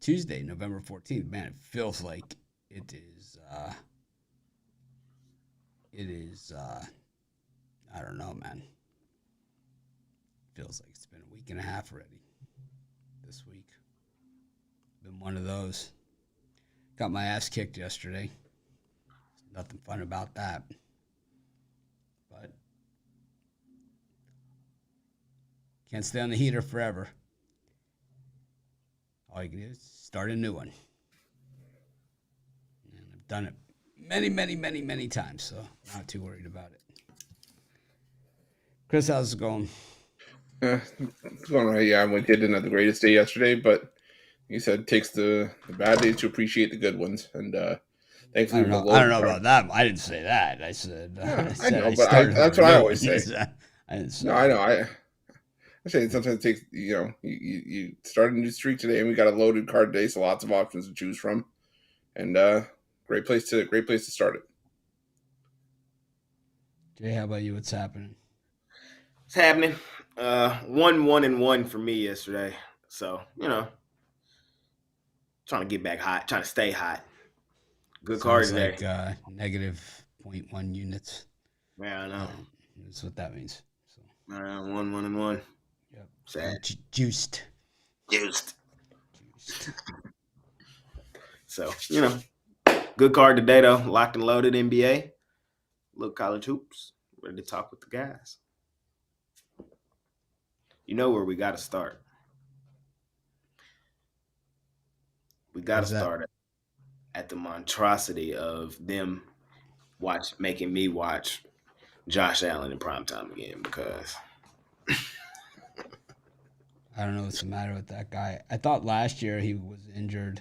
Tuesday, November 14th. Man, it feels like it is. I don't know, man. Feels like it's been a week and a half already. This week, been one of those. Got my ass kicked yesterday. Nothing fun about that. But can't stay on the heater forever. All you can do is start a new one. And I've done it many times, so not too worried about it. Chris, how's it going? It's going right. Yeah, we didn't have the greatest day yesterday, but you said it takes the bad days to appreciate the good ones, and thankfully I don't know about that. I didn't say that. I said I know, but that's what I always say. I didn't say. No, I know. I say sometimes it takes you start a new streak today, and we got a loaded card today, so lots of options to choose from, and great place to start it. Jay, how about you? What's happening? It's happening. 1-1-1 for me yesterday. So, trying to get back hot, trying to stay hot. Good card today. Like negative 0.1 units. Yeah, I know. That's what that means. So 1-1-1. Yep. Sad. Juiced. So, good card today, though. Locked and loaded NBA. Little college hoops. Ready to talk with the guys. You know where we got to start. We got to start at the monstrosity of them making me watch Josh Allen in primetime again, because I don't know what's the matter with that guy. I thought last year he was injured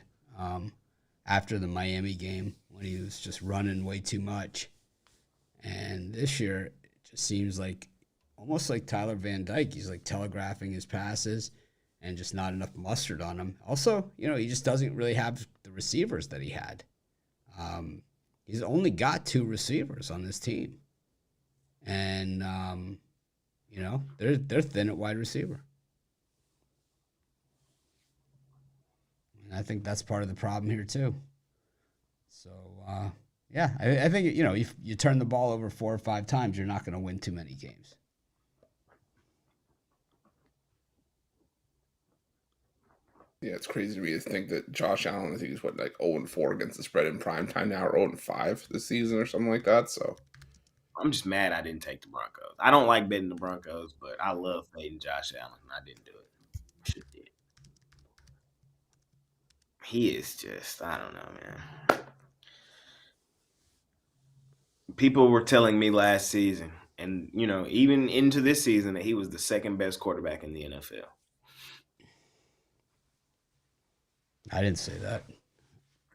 after the Miami game when he was just running way too much. And this year it just seems like almost like Tyler Van Dyke. He's like telegraphing his passes and just not enough mustard on him. Also, he just doesn't really have the receivers that he had. He's only got 2 receivers on this team. And, they're thin at wide receiver. And I think that's part of the problem here, too. So, yeah, I think, if you turn the ball over 4 or 5 times, you're not going to win too many games. Yeah, it's crazy to me to think that Josh Allen, I think he's 0-4 against the spread in primetime now, or 0-5 this season or something like that. So I'm just mad I didn't take the Broncos. I don't like betting the Broncos, but I love fading Josh Allen. I didn't do it. Should have did. He is just, I don't know, man. People were telling me last season, and even into this season, that he was the second best quarterback in the NFL. I didn't say that.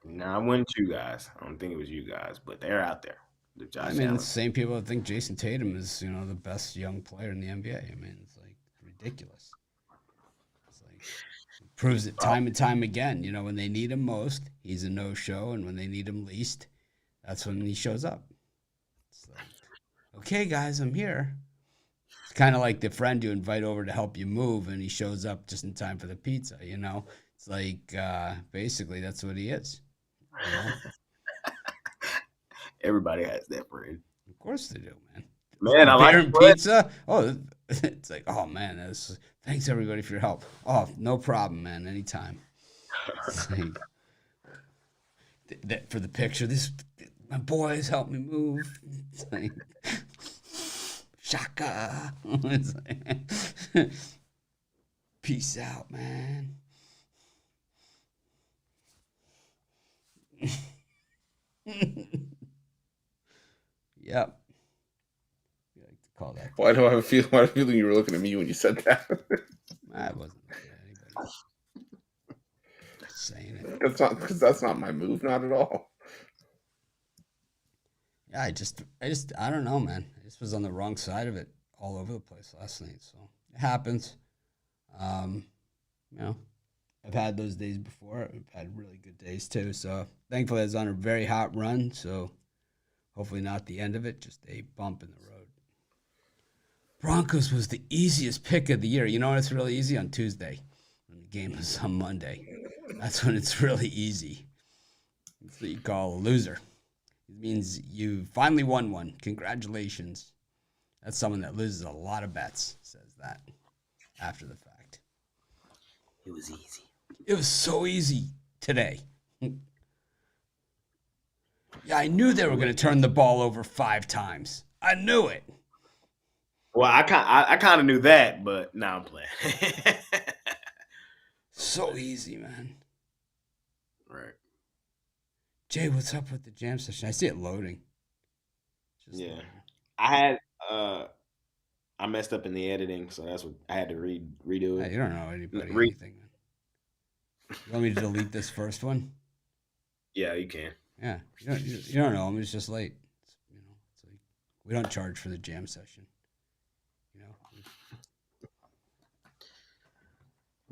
No, I wasn't you guys. I don't think it was you guys, but they're out there. The same people that think Jason Tatum is, the best young player in the NBA. It's like ridiculous. It's like it proves it time and time again. When they need him most, he's a no-show, and when they need him least, that's when he shows up. It's like, okay, guys, I'm here. It's kind of like the friend you invite over to help you move, and he shows up just in time for the pizza. It's like basically that's what he is. Everybody has that friend. Of course they do, man. Man, I like pizza. Oh, it's like, oh man, thanks everybody for your help. Oh, no problem, man. Anytime. For the picture, my boys help me move. It's like, shaka. It's like, peace out, man. Yep. You like to call that. Why do I have a feeling you were looking at me when you said that? I wasn't looking at anybody. Just saying it. That's not my move, not at all. Yeah, I don't know, man. I just was on the wrong side of it all over the place last night, so it happens. I've had those days before. I've had really good days too. So thankfully I was on a very hot run. So hopefully not the end of it, just a bump in the road. Broncos was the easiest pick of the year. It's really easy on Tuesday when the game was on Monday. That's when it's really easy. That's what you call a loser. It means you finally won one. Congratulations. That's someone that loses a lot of bets, says that after the fact. It was easy. It was so easy today. Yeah, I knew they were going to turn the ball over 5 times. I knew it. Well, I kind of knew that, but now I'm playing. So easy, man. Right. Jay, what's up with the jam session? I see it loading. Just loading. I had I messed up in the editing, so that's what I had to redo it. Hey, you don't know anybody anything, man. You want me to delete this first one? Yeah, you can. Yeah, you don't know him. It's just late. It's like we don't charge for the jam session.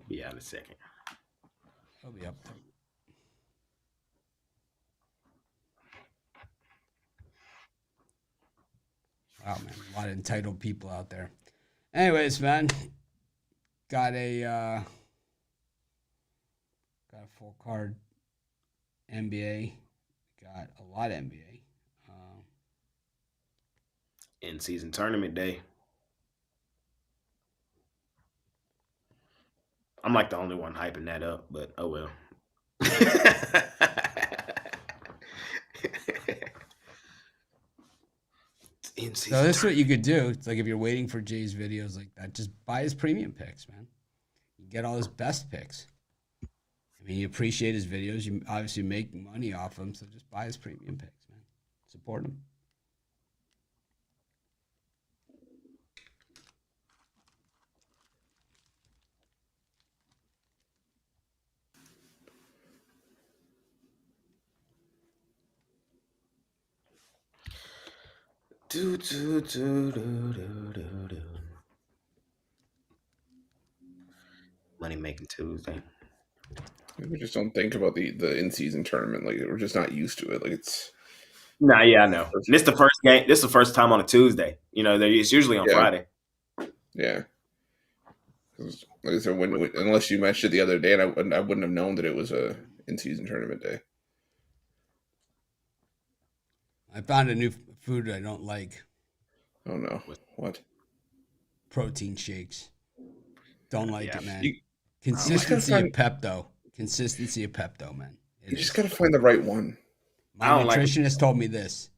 Be out in a second. I'll be up there. Wow, man, a lot of entitled people out there. Anyways, man, got a full card NBA. Got a lot of NBA. In-season tournament day. I'm like the only one hyping that up, but oh well. So this is what you could do. It's like if you're waiting for Jay's videos like that, just buy his premium picks, man. You get all his best picks. I mean, you appreciate his videos. You obviously make money off them, so just buy his premium picks, man. Support him. Money making Tuesday. We just don't think about the in-season tournament. Like we're just not used to it. Like it's. Nah, yeah, I know. And this the first game. This is the first time on a Tuesday. It's usually on Friday. Yeah. Like I said, unless you mentioned it the other day, and I wouldn't have known that it was a in-season tournament day. I found a new food I don't like. Oh no! What? Protein shakes. Don't like it, man. Consistency of Pepto, man. You just gotta find the right one. My nutritionist told me this.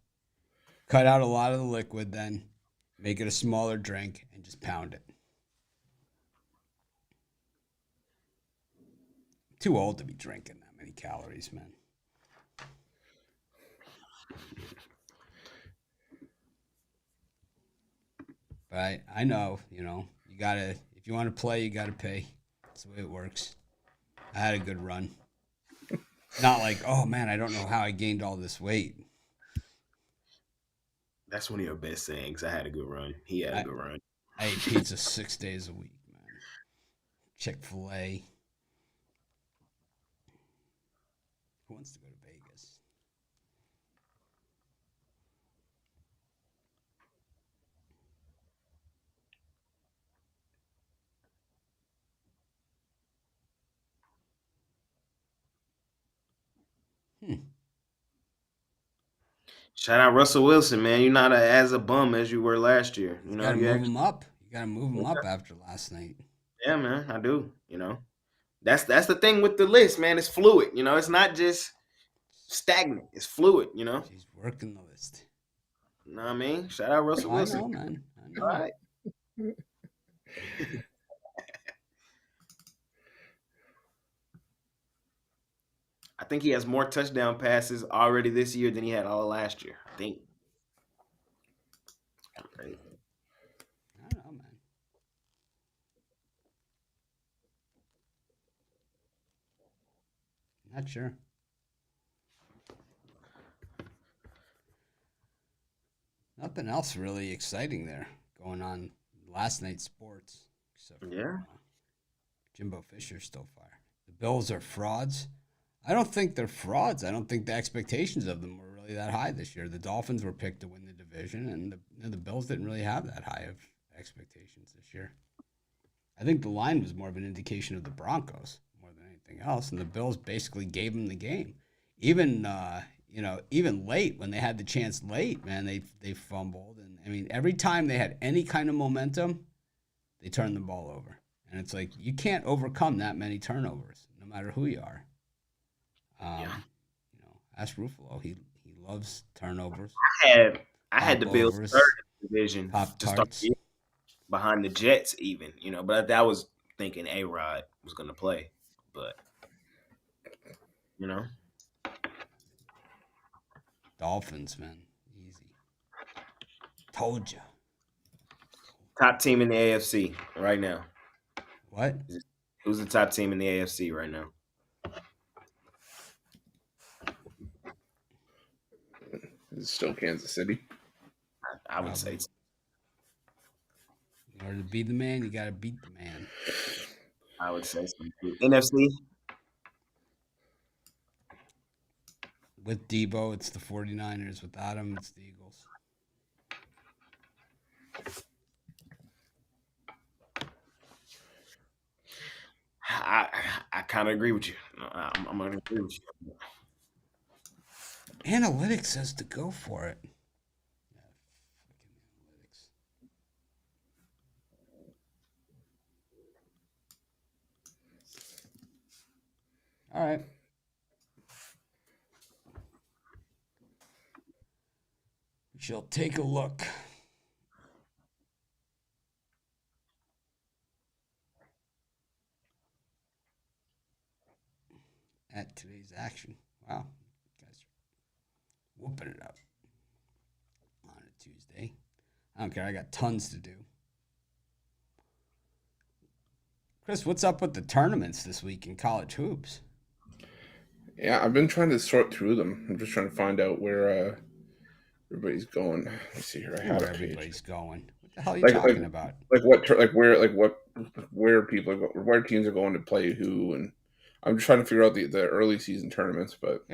Cut out a lot of the liquid, then make it a smaller drink and just pound it. I'm too old to be drinking that many calories, man. But I know, you gotta, if you want to play, you gotta pay. That's the way it works. I had a good run. Not like, oh man, I don't know how I gained all this weight. That's one of your best sayings. I had a good run. He had a good run. I ate pizza 6 days a week, man. Chick-fil-A. Who wants to go to Vegas? Shout out Russell Wilson, man. You're not as a bum as you were last year. You gotta move him up. You gotta move him up after last night. Yeah, man, I do. That's the thing with the list, man. It's fluid. It's not just stagnant. It's fluid. He's working the list. You know what I mean? Shout out Russell Wilson. I know, man. I know. All right. I think he has more touchdown passes already this year than he had all last year. I think. I don't know, man. Not sure. Nothing else really exciting there going on last night's sports. Except for, Jimbo Fisher's still fire. The Bills are frauds. I don't think they're frauds. I don't think the expectations of them were really that high this year. The Dolphins were picked to win the division, and the Bills didn't really have that high of expectations this year. I think the line was more of an indication of the Broncos more than anything everything else, and the Bills basically gave them the game. Even even late when they had the chance late, man, they fumbled, and I mean every time they had any kind of momentum, they turned the ball over, and it's like you can't overcome that many turnovers, no matter who you are. Ask Ruffalo, he loves turnovers. I had the Bills third division to start the year, behind the Jets, even, but that was thinking A-Rod was going to play, but Dolphins, man, easy. Told you. Top team in the AFC right now. What? Who's the top team in the AFC right now? Is it still Kansas City? I would say so. In order to be the man, you got to beat the man. I would say so too. NFC? With Debo, it's the 49ers. Without him, it's the Eagles. I kind of agree with you. I'm going to agree with you. Analytics says to go for it. All right. We shall take a look at today's action. Wow. Guys are whooping it up on a Tuesday. I don't care. I got tons to do. Chris, what's up with the tournaments this week in college hoops? Yeah, I've been trying to sort through them. I'm just trying to find out where everybody's going. Let's see here. I have where everybody's going. What the hell are you talking about? Where people where teams are going to play who, and I'm just trying to figure out the early season tournaments. But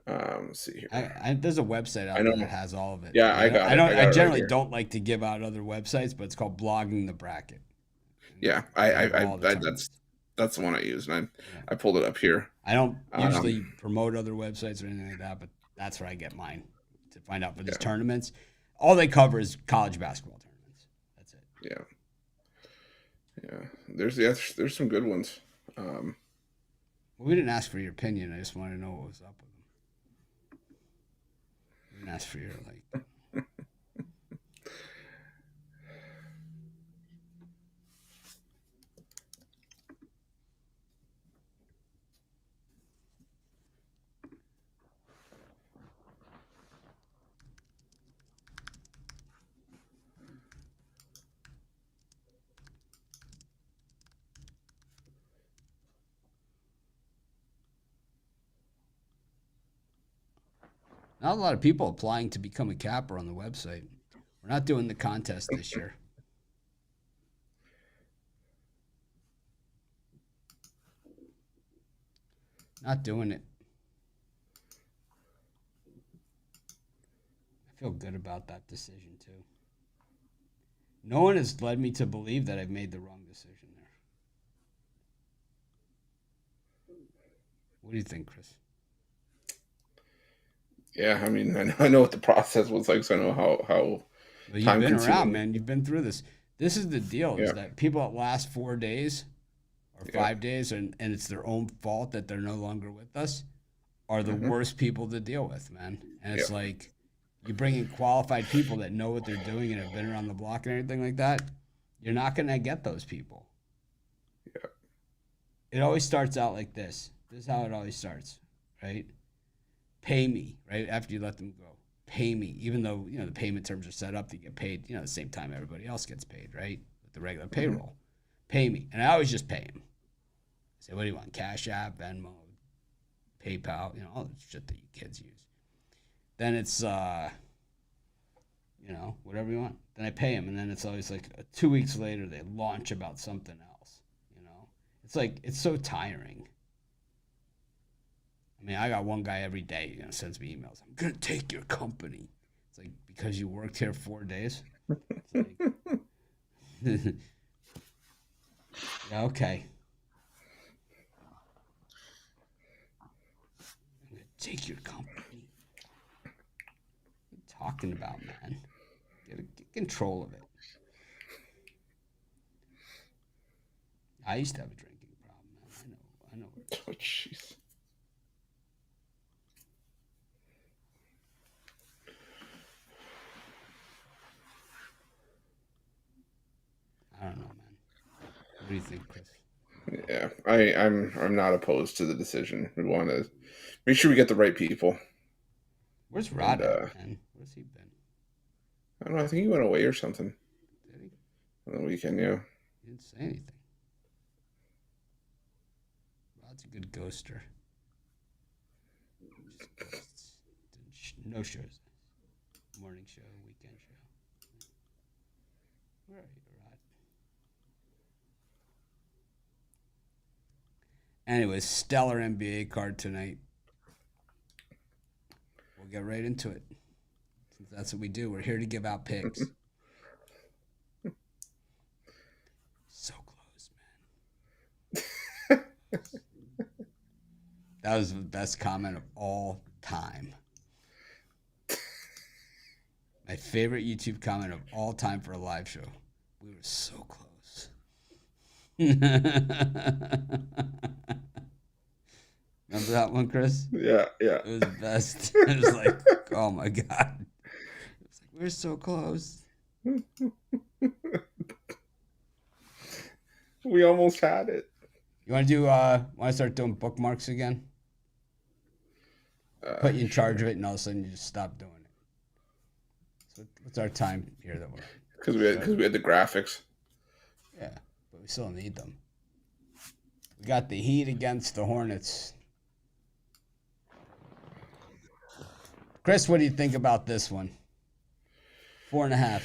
let's see here. There's a website out there that has all of it. Yeah, I generally don't like to give out other websites, but it's called Blogging the Bracket. Yeah, that's the one I use, and I pulled it up here. I don't usually promote other websites or anything like that, but that's where I get mine to find out for these tournaments. All they cover is college basketball tournaments. That's it. Yeah. There's some good ones. Well, we didn't ask for your opinion. I just wanted to know what was up with them. We didn't ask for your Not a lot of people applying to become a capper on the website. We're not doing the contest this year. Not doing it. I feel good about that decision, too. No one has led me to believe that I've made the wrong decision there. What do you think, Chris? Yeah, I mean, I know what the process was like, so I know how well, you've been around, man. You've been through this. This is the deal, is that people that last 4 days or 5 days, and it's their own fault that they're no longer with us, are the worst people to deal with, man. And it's like you bring in qualified people that know what they're doing and have been around the block and everything like that, you're not going to get those people. Yeah. It always starts out like this. This is how it always starts, right? Pay me, right? After you let them go. Pay me. Even though, the payment terms are set up to get paid, the same time everybody else gets paid, right? With the regular payroll. Pay me. And I always just pay him. I say, what do you want? Cash App, Venmo, PayPal, all the shit that you kids use. Then it's, whatever you want. Then I pay him. And then it's always like 2 weeks later, they launch about something else, It's like, it's so tiring. I mean, I got one guy every day, sends me emails. I'm going to take your company. It's like, because you worked here 4 days? It's like, yeah, okay. Take your company. What are you talking about, man? Get control of it. I used to have a drinking problem, man. I know. Oh, jeez. I don't know, man. What do you think, Chris? Yeah, I'm not opposed to the decision. We want to make sure we get the right people. Where's Rhode, man? Where's he been? I don't know. I think he went away or something. Did he? On the weekend, yeah. He didn't say anything. Rod's a good ghoster. No shows. Morning show, weekend show. Where are you, Rod? Anyways, stellar NBA card tonight. We'll get right into it. Since that's what we do. We're here to give out picks. So close, man. That was the best comment of all time. My favorite YouTube comment of all time for a live show. We were so close. Remember that one, Chris? Yeah. It was the best. It was like, oh my God. It was like, we're so close. We almost had it. You want to start doing bookmarks again? Put you in charge of it, and all of a sudden you just stop doing it. So what's our time here that we're? Because we had the graphics. Yeah, but we still need them. We got the Heat against the Hornets. Chris, what do you think about this one? 4.5.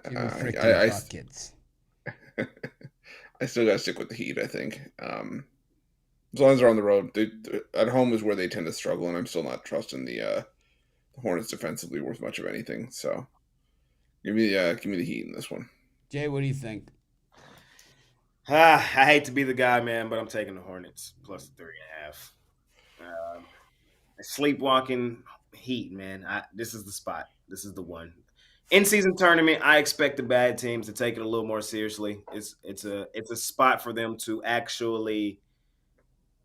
Give me freaking buckets. I still got to stick with the Heat, I think. As long as they're on the road. At home is where they tend to struggle, and I'm still not trusting the Hornets defensively worth much of anything. So give me the Heat in this one. Jay, what do you think? I hate to be the guy, man, but I'm taking the Hornets plus 3.5. Sleepwalking Heat, man. This is the spot. This is the one. In-season tournament, I expect the bad teams to take it a little more seriously. It's a spot for them to actually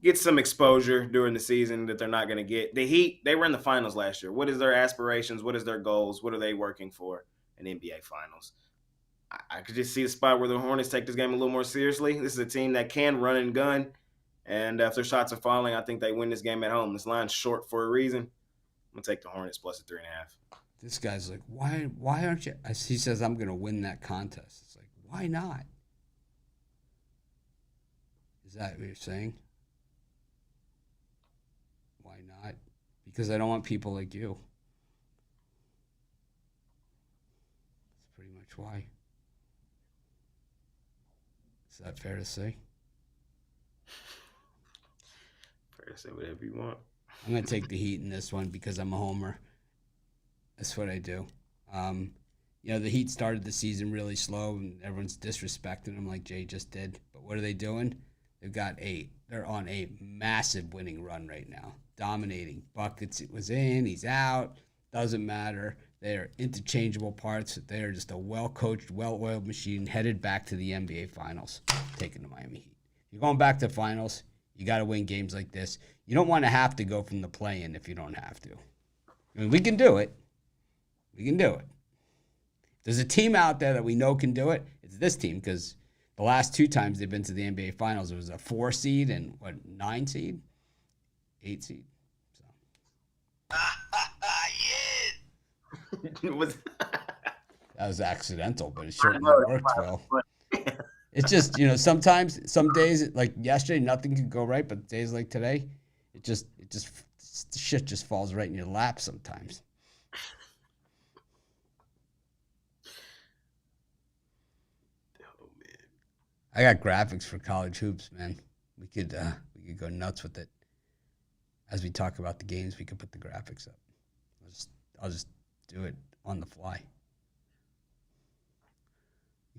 get some exposure during the season that they're not going to get. The Heat, they were in the finals last year. What is their aspirations? What is their goals? What are they working for in NBA finals? I could just see a spot where the Hornets take this game a little more seriously. This is a team that can run and gun, and if their shots are falling, I think they win this game at home. This line's short for a reason. I'm going to take the Hornets plus a 3.5. This guy's like, why aren't you? He says, I'm going to win that contest. It's like, why not? Is that what you're saying? Why not? Because I don't want people like you. That's pretty much why. Is that fair to say? Fair to say whatever you want. I'm going to take the Heat in this one because I'm a homer. That's what I do. The Heat started the season really slow, and everyone's disrespecting them like Jay just did. But what are they doing? They've got 8. They're on a massive winning run right now. Dominating. Buckets was in, he's out. Doesn't matter. They are interchangeable parts. They are just a well-coached, well-oiled machine headed back to the NBA Finals, taking the Miami Heat. You're going back to finals. You got to win games like this. You don't want to have to go from the play-in if you don't have to. I mean, we can do it. We can do it. There's a team out there that we know can do it. It's this team because the last 2 times they've been to the NBA Finals, it was a 4 seed and 9 seed? 8 seed. So. That was accidental, but it certainly worked well. It's just, sometimes, some days, like yesterday, nothing could go right, but days like today, shit just falls right in your lap sometimes. Oh, man. I got graphics for college hoops, man. We could go nuts with it. As we talk about the games, we could put the graphics up. I'll just do it on the fly.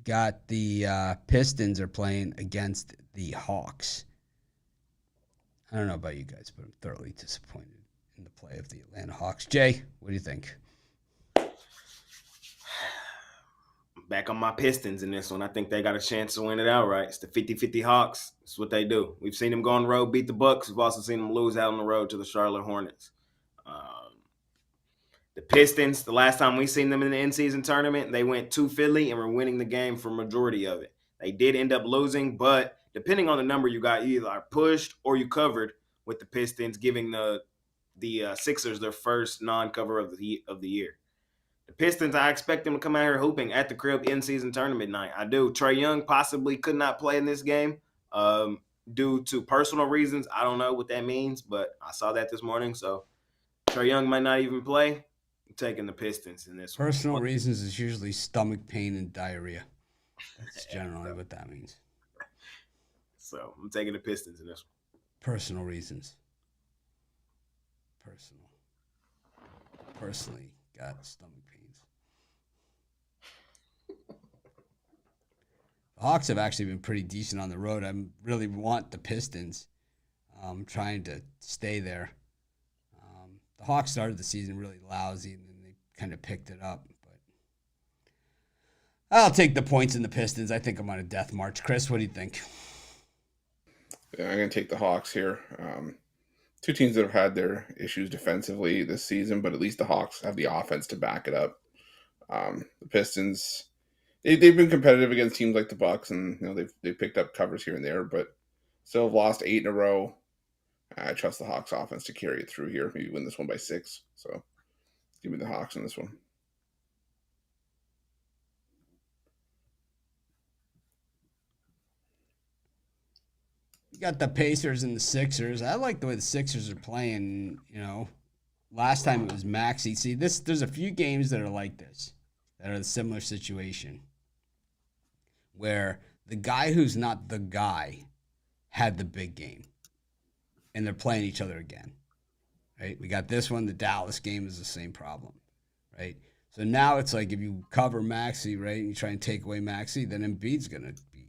Got the Pistons are playing against the Hawks. I don't know about you guys, but I'm thoroughly disappointed in the play of the Atlanta Hawks. Jay, what do you think? Back on my Pistons in this one. I think they got a chance to win it outright. It's the 50-50 Hawks. It's what they do. We've seen them go on the road, beat the Bucks. We've also seen them lose out on the road to the Charlotte Hornets. The Pistons, the last time we seen them in the in-season tournament, they went to Philly and were winning the game for majority of it. They did end up losing, but depending on the number you got, you either pushed or you covered with the Pistons, giving the Sixers their first non-cover of the year. The Pistons, I expect them to come out here hooping at the crib in-season tournament night. I do. Trae Young possibly could not play in this game due to personal reasons. I don't know what that means, but I saw that this morning. So Trae Young might not even play. I'm taking the Pistons in this one. Personal reasons is usually stomach pain and diarrhea. That's generally what that means. So I'm taking the Pistons in this one. Personal reasons. Personally got stomach pains. The Hawks have actually been pretty decent on the road. I really want the Pistons. Trying to stay there. The Hawks started the season really lousy, and then they kind of picked it up. But I'll take the points in the Pistons. I think I'm on a death march. Chris, what do you think? Yeah, I'm going to take the Hawks here. Two teams that have had their issues defensively this season, but at least the Hawks have the offense to back it up. The Pistons, they've been competitive against teams like the Bucks, and they've picked up covers here and there, but still have lost 8 in a row. I trust the Hawks offense to carry it through here. Maybe win this one by 6. So give me the Hawks in this one. You got the Pacers and the Sixers. I like the way the Sixers are playing. Last time it was Maxey. See, there's a few games that are like this, that are a similar situation, where the guy who's not the guy had the big game, and they're playing each other again, right? We got this one. The Dallas game is the same problem, right? So now it's like if you cover Maxey, right, and you try and take away Maxey, then Embiid's going to be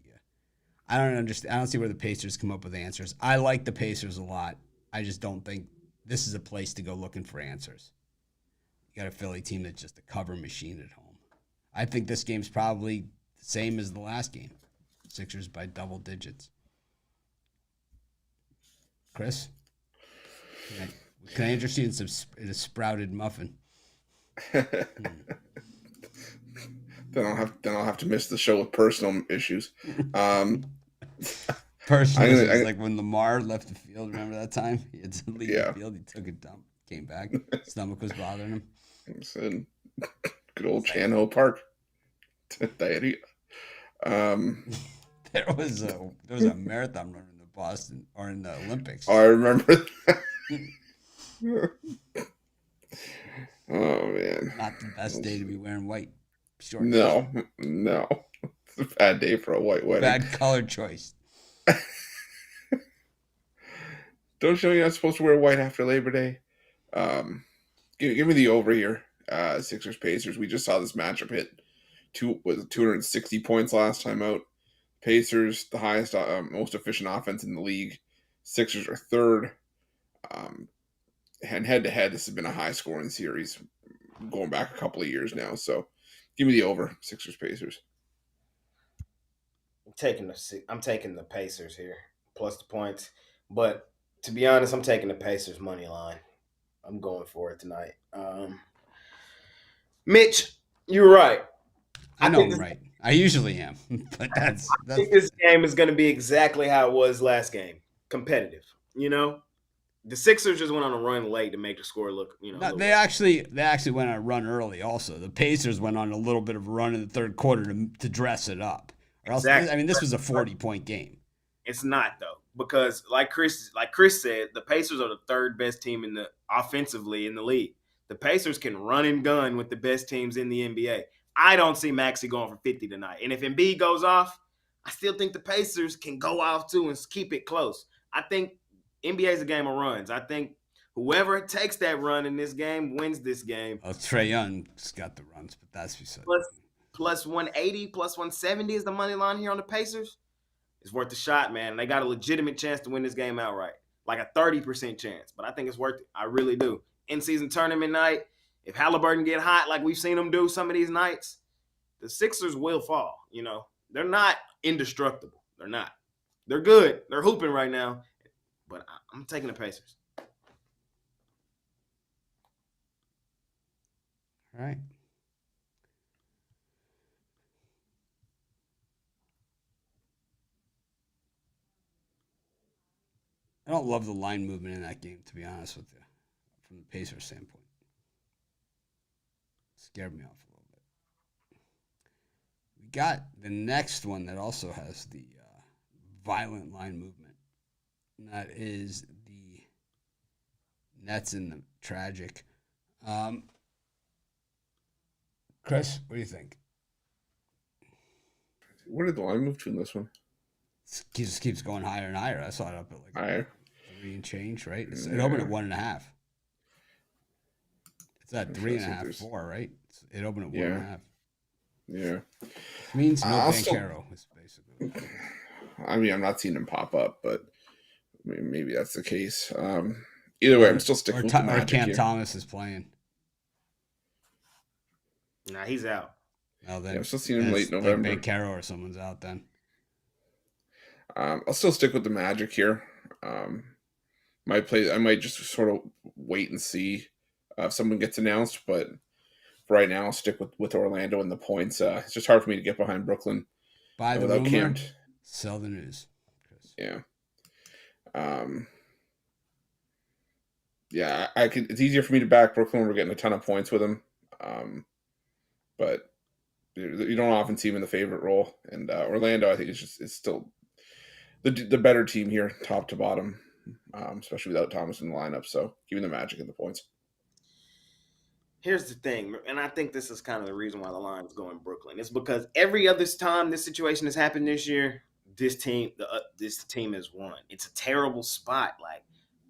I don't understand. I don't see where the Pacers come up with answers. I like the Pacers a lot. I just don't think this is a place to go looking for answers. You got a Philly team that's just a cover machine at home. I think this game's probably the same as the last game. Sixers by double digits. Chris? Can I interest you in a sprouted muffin? Then I'll have to miss the show with personal issues. Personally, like when Lamar left the field. Remember that time? He had to leave the field. He took a dump, came back. Stomach was bothering him. Said, good old Chan-Ho Park. Diarrhea. There was a marathon runner in the Boston or in the Olympics. Oh, I remember that. Oh man, not the best day to be wearing white shorts. No, it's a bad day for a white wedding. Bad color choice. Don't show you're not supposed to wear white after Labor Day. Give me the over here. Sixers Pacers. We just saw this matchup hit 260 points last time out. Pacers, the highest, most efficient offense in the league. Sixers are third. And head to head, this has been a high scoring series going back a couple of years now. So give me the over, Sixers Pacers. I'm taking the Pacers here, plus the points. But to be honest, I'm taking the Pacers money line. I'm going for it tonight. Mitch, you're right. I know I'm right. I usually am, but I think this game is going to be exactly how it was last game, competitive. The Sixers just went on a run late to make the score look. No, they actually went on a run early. Also, the Pacers went on a little bit of a run in the third quarter to dress it up. Or else, exactly. I mean, this was a 40-point game. It's not though, because like Chris said, the Pacers are the third best team offensively in the league. The Pacers can run and gun with the best teams in the NBA. I don't see Maxey going for 50 tonight. And if Embiid goes off, I still think the Pacers can go off too and keep it close. I think NBA is a game of runs. I think whoever takes that run in this game wins this game. Well, Trae Young's got the runs, but that's beside plus 180, plus 170 is the money line here on the Pacers. It's worth a shot, man. They got a legitimate chance to win this game outright. like a 30% chance, but I think it's worth it. I really do. In-season tournament night, if Halliburton get hot like we've seen him do some of these nights, the Sixers will fall. You know, they're not indestructible. They're not. They're good. They're hooping right now, but I'm taking the Pacers. All right. I don't love the line movement in that game, to be honest with you, from the Pacers standpoint. It scared me off a little bit. We got the next one that also has the violent line movement, and that is the Nets and the Tragic. Chris, what do you think? Where did the line move to in this one? It just keeps going higher and higher. I saw it up at like Higher. 3 and change, right? It opened at 1.5. It's at 3.5, 4, right? It opened at 1.5. Yeah. It means no Bankero, is basically. I mean, I'm not seeing him pop up, but maybe that's the case. Either way, I'm still sticking with the Magic Cam here. Thomas is playing. Nah, he's out. Well, then, I'm still seeing him late November. Like Bankero or someone's out then. I'll still stick with the Magic here. I might just sort of wait and see if someone gets announced, but for right now, I'll stick with Orlando and the points. It's just hard for me to get behind Brooklyn. Buy the rumor, sell the news. Chris. Yeah. Yeah, it's easier for me to back Brooklyn when we're getting a ton of points with them. But you don't often see him in the favorite role. And Orlando, I think, is still the better team here, top to bottom, especially without Thomas in the lineup. So give me the Magic and the points. Here's the thing, and I think this is kind of the reason why the line is going Brooklyn. It's because every other time this situation has happened this year, this team has won. It's a terrible spot. Like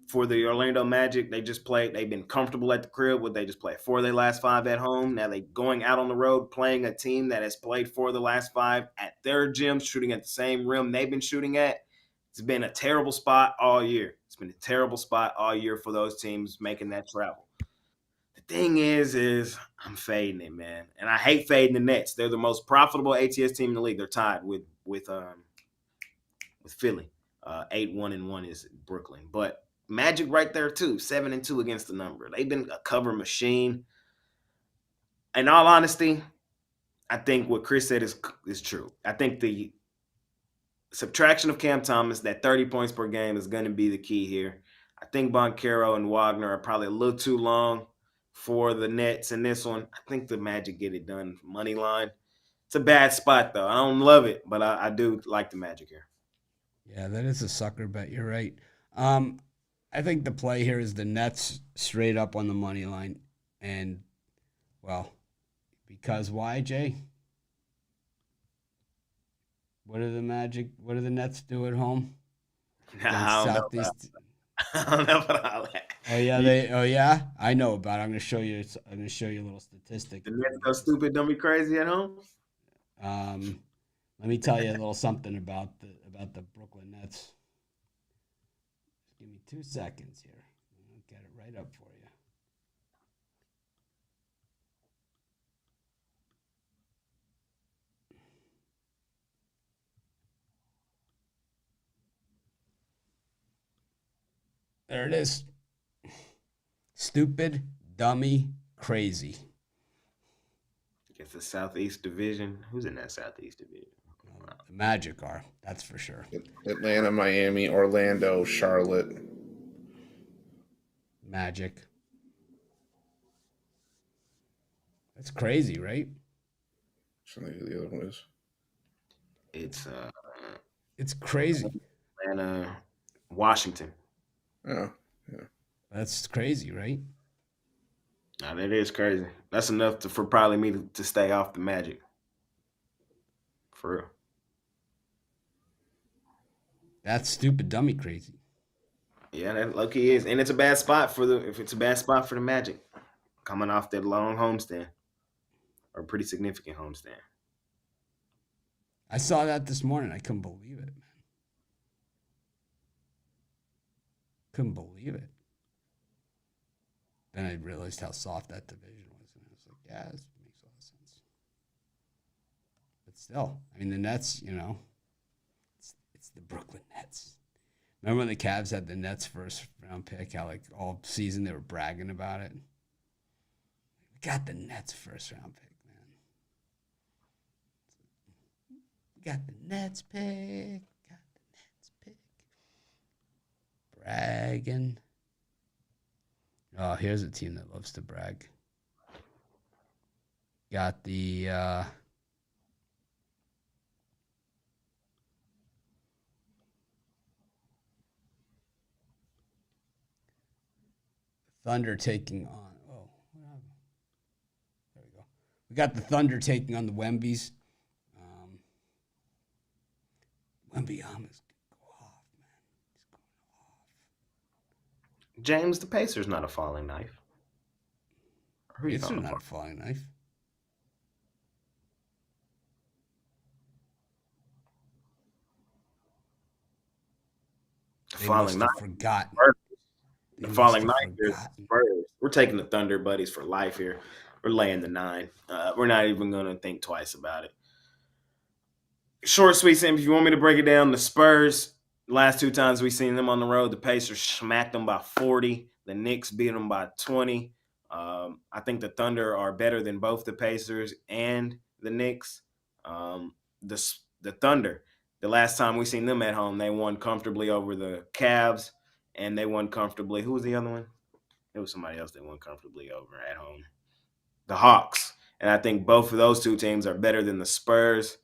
for the Orlando Magic, they've been comfortable at the crib. Would they just play 4 of their last 5 at home? Now they going out on the road playing a team that has played 4 of the last 5 at their gym, shooting at the same rim they've been shooting at. It's been a terrible spot all year. It's been a terrible spot all year for those teams making that travel. The thing is I'm fading it, man. And I hate fading the Nets. They're the most profitable ATS team in the league. They're tied with Philly. 8-1-1 is Brooklyn. But Magic right there too, 7-2 against the number. They've been a cover machine. In all honesty, I think what Chris said is true. I think the subtraction of Cam Thomas, that 30 points per game, is going to be the key here. I think Bankero and Wagner are probably a little too long for the Nets in this one. I think the Magic get it done. Money line. It's a bad spot, though. I don't love it, but I do like the Magic here. Yeah, that is a sucker bet. You're right. I think the play here is the Nets straight up on the money line. And, well, because why, Jay? What do the Nets do at home? I don't know about all that. Oh yeah, I know about it. I'm gonna show you a little statistic. The Nets go stupid, don't be crazy at home. Let me tell you a little something about the Brooklyn Nets. Just give me 2 seconds here. I'll get it right up for you. There it is. Stupid, dummy, crazy. It's the Southeast Division. Who's in that Southeast Division? The Magic are, that's for sure. Atlanta, Miami, Orlando, Charlotte. Magic. That's crazy, right? I think who the other one is. It's crazy. Atlanta, Washington. Oh, yeah. That's crazy, right? Nah, that is crazy. That's enough for probably me to stay off the Magic. For real. That's stupid, dummy, crazy. Yeah, that low-key is. And it's a bad spot for the Magic. Coming off that long homestand. Or pretty significant homestand. I saw that this morning. I couldn't believe it, man. couldn't believe it. Then I realized how soft that division was, and I was like, yeah, this makes a lot of sense. But still, I mean, the Nets, it's the Brooklyn Nets. Remember when the Cavs had the Nets first round pick, how like all season they were bragging about it? We got the Nets first round pick, man. We got the Nets pick. Bragging. Oh, here's a team that loves to brag. Got the Thunder taking on. Oh, what happened? There we go. We got the Thunder taking on the Wembies. Wembyama's go off, man. He's going off. James, the Pacers not a falling knife. Pacers not a falling knife. The falling knife. Forgotten. The falling knife is Spurs. We're taking the Thunder buddies for life here. We're laying the 9. We're not even going to think twice about it. Short, sweet, simple. If you want me to break it down, the Spurs, last 2 times we've seen them on the road, the Pacers smacked them by 40. The Knicks beat them by 20. I think the Thunder are better than both the Pacers and the Knicks. The Thunder, the last time we seen them at home, they won comfortably over the Cavs, and they won comfortably. Who was the other one? It was somebody else they won comfortably over at home. The Hawks. And I think both of those 2 teams are better than the Spurs.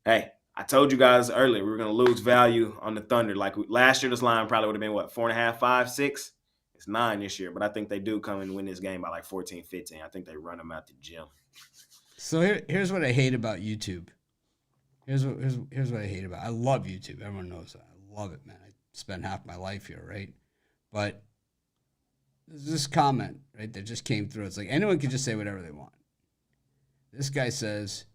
Hey, I told you guys earlier we were going to lose value on the Thunder. Like last year, this line probably would have been, 4.5, 5, 6? It's 9 this year, but I think they do come and win this game by like 14, 15. I think they run them out the gym. So here's what I hate about YouTube. Here's what I hate about it. I love YouTube. Everyone knows that. I love it, man. I spend half my life here, right? But there's this comment, right, that just came through. It's like anyone can just say whatever they want. This guy says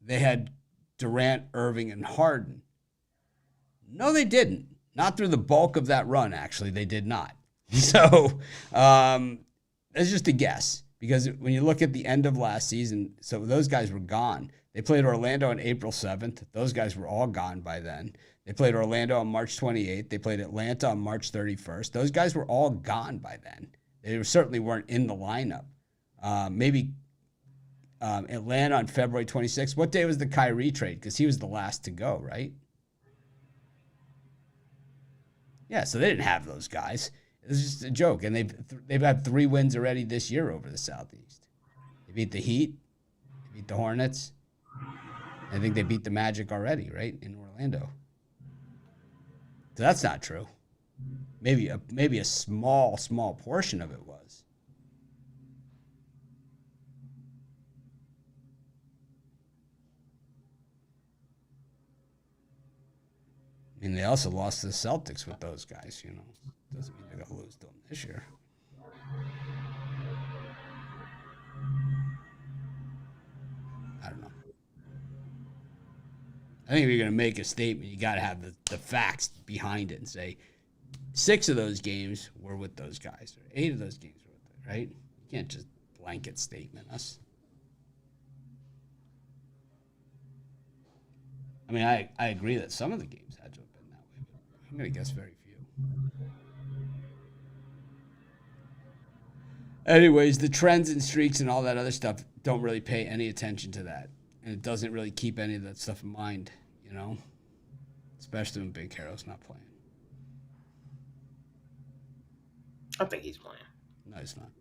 they had Durant, Irving, and Harden. No, they didn't. Not through the bulk of that run, actually. They did not. So that's just a guess. Because when you look at the end of last season, so those guys were gone. They played Orlando on April 7th. Those guys were all gone by then. They played Orlando on March 28th. They played Atlanta on March 31st. Those guys were all gone by then. They certainly weren't in the lineup. Maybe Atlanta on February 26th. What day was the Kyrie trade? Because he was the last to go, right? Yeah, so they didn't have those guys. It was just a joke. And they've had 3 wins already this year over the Southeast. They beat the Heat. They beat the Hornets. I think they beat the Magic already, right, in Orlando. So that's not true. Maybe a small portion of it was. I mean, they also lost to the Celtics with those guys, Doesn't mean they're going to lose to them this year. I don't know. I think if you're going to make a statement, you got to have the facts behind it and say 6 of those games were with those guys, or 8 of those games were with them, right? You can't just blanket statement us. I mean, I agree that some of the games had to have been that way, but I'm going to guess very few. Anyways, the trends and streaks and all that other stuff don't really pay any attention to that. And it doesn't really keep any of that stuff in mind, especially when Big Hero's not playing. I think he's playing. No, he's not.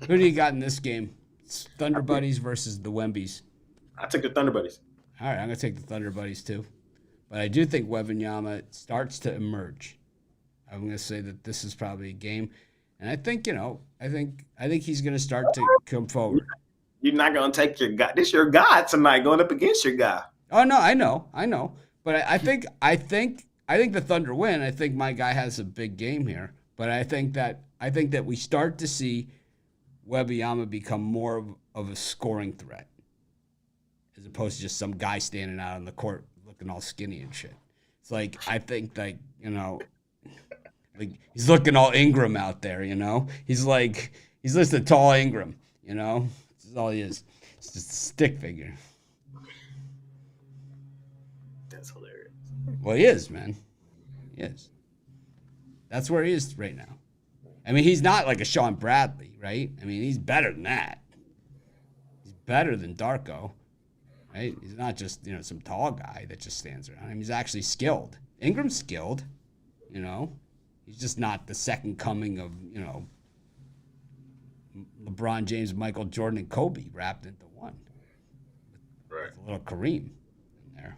Who do you got in this game? It's Thunder Buddies versus the Wembies. I took the Thunder Buddies. All right, I'm going to take the Thunder Buddies too. But I do think Wembanyama starts to emerge. I'm going to say that this is probably a game. And I think, I think he's going to start to come forward. You're not going to take your guy. This your guy tonight going up against your guy. Oh, no, I know. But I think the Thunder win. I think my guy has a big game here. But I think that we start to see Wembanyama become more of a scoring threat as opposed to just some guy standing out on the court looking all skinny and shit. It's like, I think, like, you know, like he's looking all Ingram out there, you know? He's just a tall Ingram, you know? That's all he is. It's just a stick figure. That's hilarious. Well, he is, man. He is. That's where he is right now. I mean, he's not like a Sean Bradley, right? I mean, he's better than that. He's better than Darko, right? He's not just, you know, some tall guy that just stands around. I mean, he's actually skilled. Ingram's skilled, you know? He's just not the second coming of, you know, LeBron James, Michael Jordan, and Kobe wrapped into one. Right. With a little Kareem in there,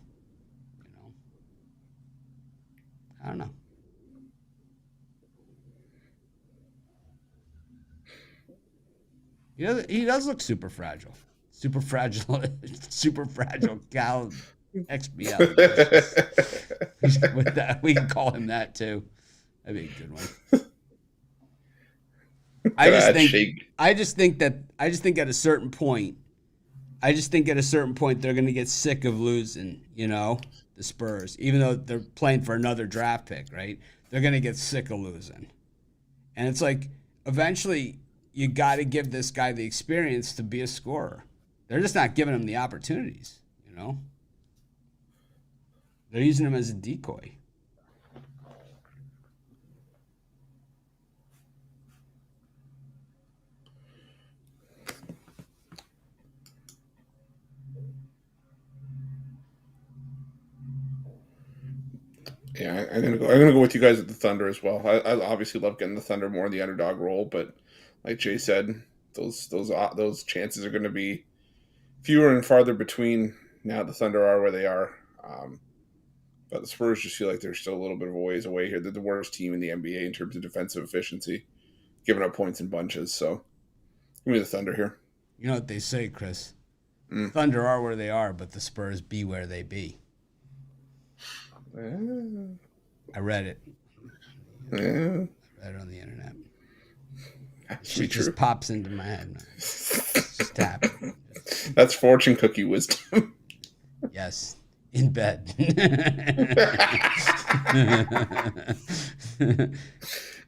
you know? I don't know. He does look super fragile. Super fragile Cal XBL. With that, we can call him that too. That'd be a good one. I just think at a certain point, they're gonna get sick of losing, you know, the Spurs. Even though they're playing for another draft pick, right? They're gonna get sick of losing. And it's like, eventually you got to give this guy the experience to be a scorer. They're just not giving him the opportunities, you know? They're using him as a decoy. Yeah, I'm gonna go with you guys at the Thunder as well. I obviously love getting the Thunder more in the underdog role, but like Jay said, those chances are going to be fewer and farther between now. The Thunder are where they are, but the Spurs just feel like they're still a little bit of a ways away here. They're the worst team in the NBA in terms of defensive efficiency, giving up points in bunches. So give me the Thunder here. You know what they say, Chris? Thunder are where they are, but the Spurs be where they be. I read it. I read it on the internet. Shit just pops into my head, man. Just tap. That's fortune cookie wisdom. Yes. In bed.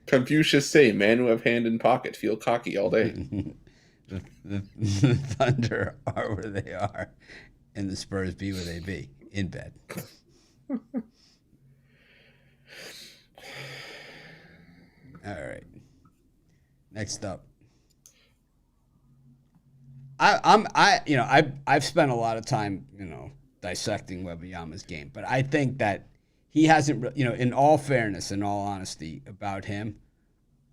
Confucius say, man who have hand in pocket feel cocky all day. The Thunder are where they are, and the Spurs be where they be. In bed. All right. Next up. I've spent a lot of time, you know, dissecting Wembanyama's game, but I think that he hasn't, you know, in all fairness, in all honesty about him,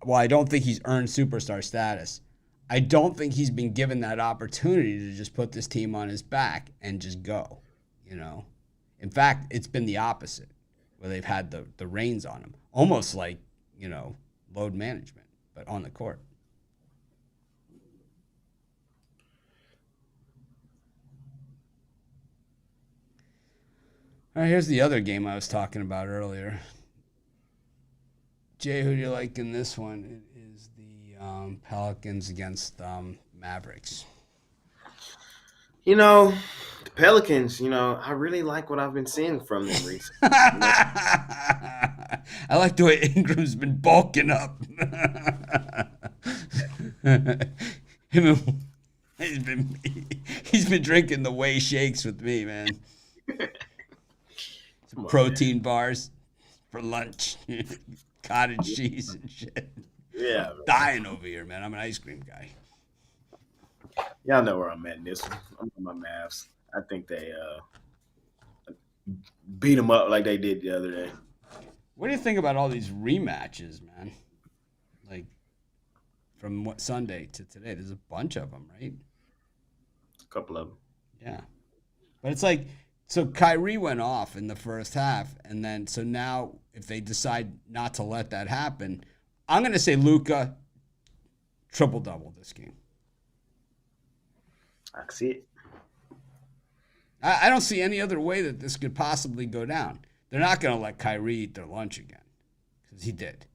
while I don't think he's earned superstar status, I don't think he's been given that opportunity to just put this team on his back and just go, you know. In fact, it's been the opposite, where they've had the reins on him, almost like, you know, load management, but on the court. All right, here's the other game I was talking about earlier. Jay, who do you like in this one? It is the Pelicans against Mavericks. You know, the Pelicans, you know, I really like what I've been seeing from them recently. I like the way Ingram's been bulking up. He's been drinking the whey shakes with me, man. Some protein bars for lunch. Cottage cheese and shit. Yeah. I'm dying over here, man. I'm an ice cream guy. Y'all know where I'm at in this one. I'm on my Mavs. I think they beat them up like they did the other day. What do you think about all these rematches, man? Like, from what Sunday to today, there's a bunch of them, right? A couple of them. Yeah. But it's like, so Kyrie went off in the first half, and then, so now if they decide not to let that happen, I'm going to say Luka triple-double this game. I can see it. I don't see any other way that this could possibly go down. They're not going to let Kyrie eat their lunch again, because he did.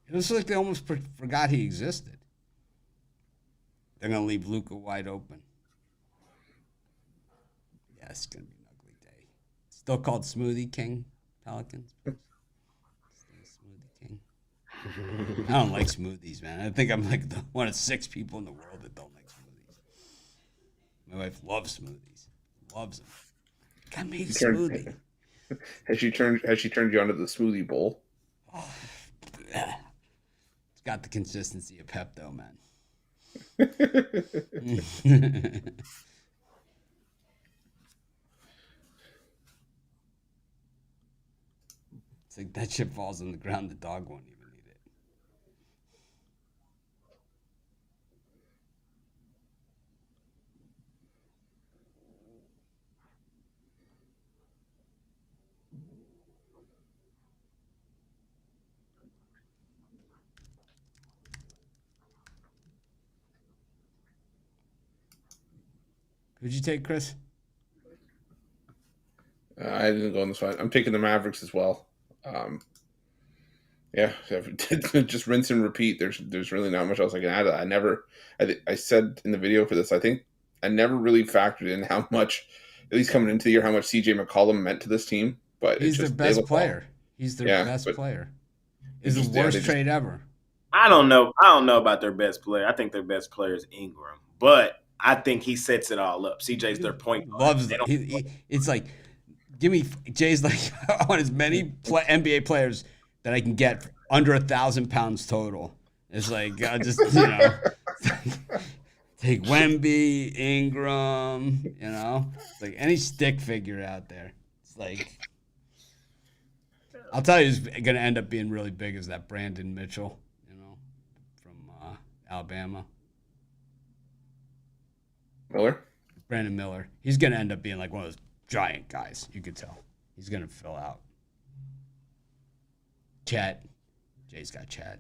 It looks like they almost forgot he existed. They're going to leave Luka wide open. Yeah, it's going to be an ugly day. It's Still called Smoothie King, Pelicans. Still Smoothie King. I don't like smoothies, man. I think I'm like one of 6 people in the world that don't like smoothies. My wife loves smoothies. Loves them. I made a smoothie. Has she turned you onto the smoothie bowl? Oh, it's got the consistency of Pepto, man. It's like that shit falls on the ground, the dog won't even eat it. Who'd you take, Chris? I didn't go on this one. I'm taking the Mavericks as well. Yeah, just rinse and repeat. There's really not much else I can add. I said in the video for this, I think I never really factored in how much, at least coming into the year, how much CJ McCollum meant to this team. But he's their best player. He's their best player. It's the worst trade ever. I don't know about their best player. I think their best player is Ingram, but I think he sets it all up. CJ's their point guard. Loves it. It's like, give me Jay's like, I want as many NBA players that I can get for under 1,000 pounds total. It's like, I just, take Wemby, Ingram, It's like any stick figure out there. It's like, I'll tell you who's going to end up being really big is that Brandon Mitchell, from Alabama. Miller? Brandon Miller. He's going to end up being like one of those giant guys. You could tell. He's going to fill out. Chet. Jay's got Chet.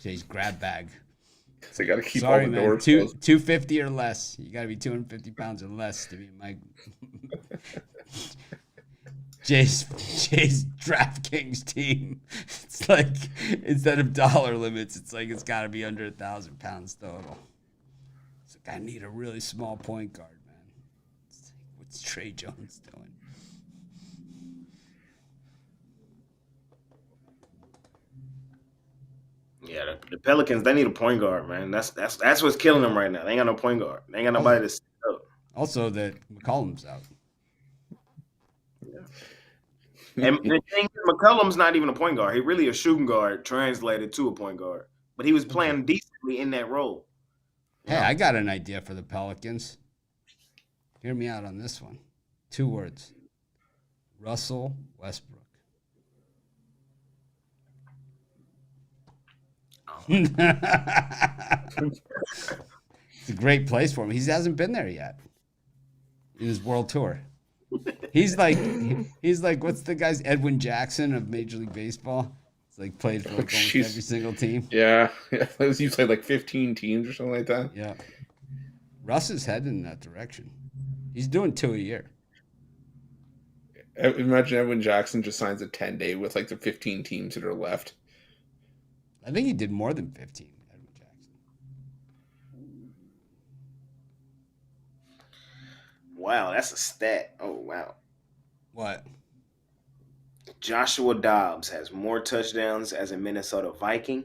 Jay's grab bag. So you got to keep all the doors closed. 250 or less. You got to be 250 pounds or less to be my Jay's DraftKings team. It's like instead of dollar limits, it's like it's got to be under 1,000 pounds total. It's like I need a really small point guard, man. It's like, what's Trey Jones doing? Yeah, the Pelicans, they need a point guard, man. That's what's killing them right now. They ain't got no point guard. They ain't got nobody to set up. Also, that McCollum's out. Yeah. And the thing is, McCollum's not even a point guard. He's really a shooting guard translated to a point guard. But he was playing decently in that role. Hey, I got an idea for the Pelicans. Hear me out on this one. 2 words. Russell Westbrook. It's a great place for him. He hasn't been there yet in his world tour. He's like what's the guy's Edwin Jackson of Major League Baseball? It's like played for like almost every single team. Yeah. He played like 15 teams or something like that. Yeah. Russ is heading in that direction. He's doing 2 a year. Imagine Edwin Jackson just signs a 10-day with like the 15 teams that are left. I think he did more than 15, Edwin Jackson. Wow, that's a stat. Oh, wow. What? Joshua Dobbs has more touchdowns as a Minnesota Viking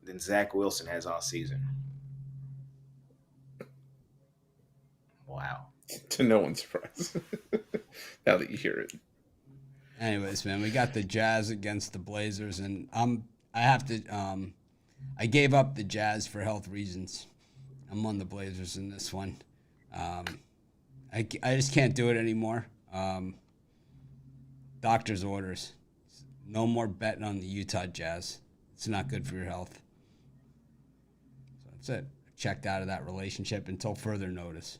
than Zach Wilson has all season. Wow. To no one's surprise. Now that you hear it. Anyways, man, we got the Jazz against the Blazers, and I gave up the Jazz for health reasons. I'm on the Blazers in this one. I just can't do it anymore. Doctor's orders. No more betting on the Utah Jazz. It's not good for your health. So that's it. I checked out of that relationship until further notice.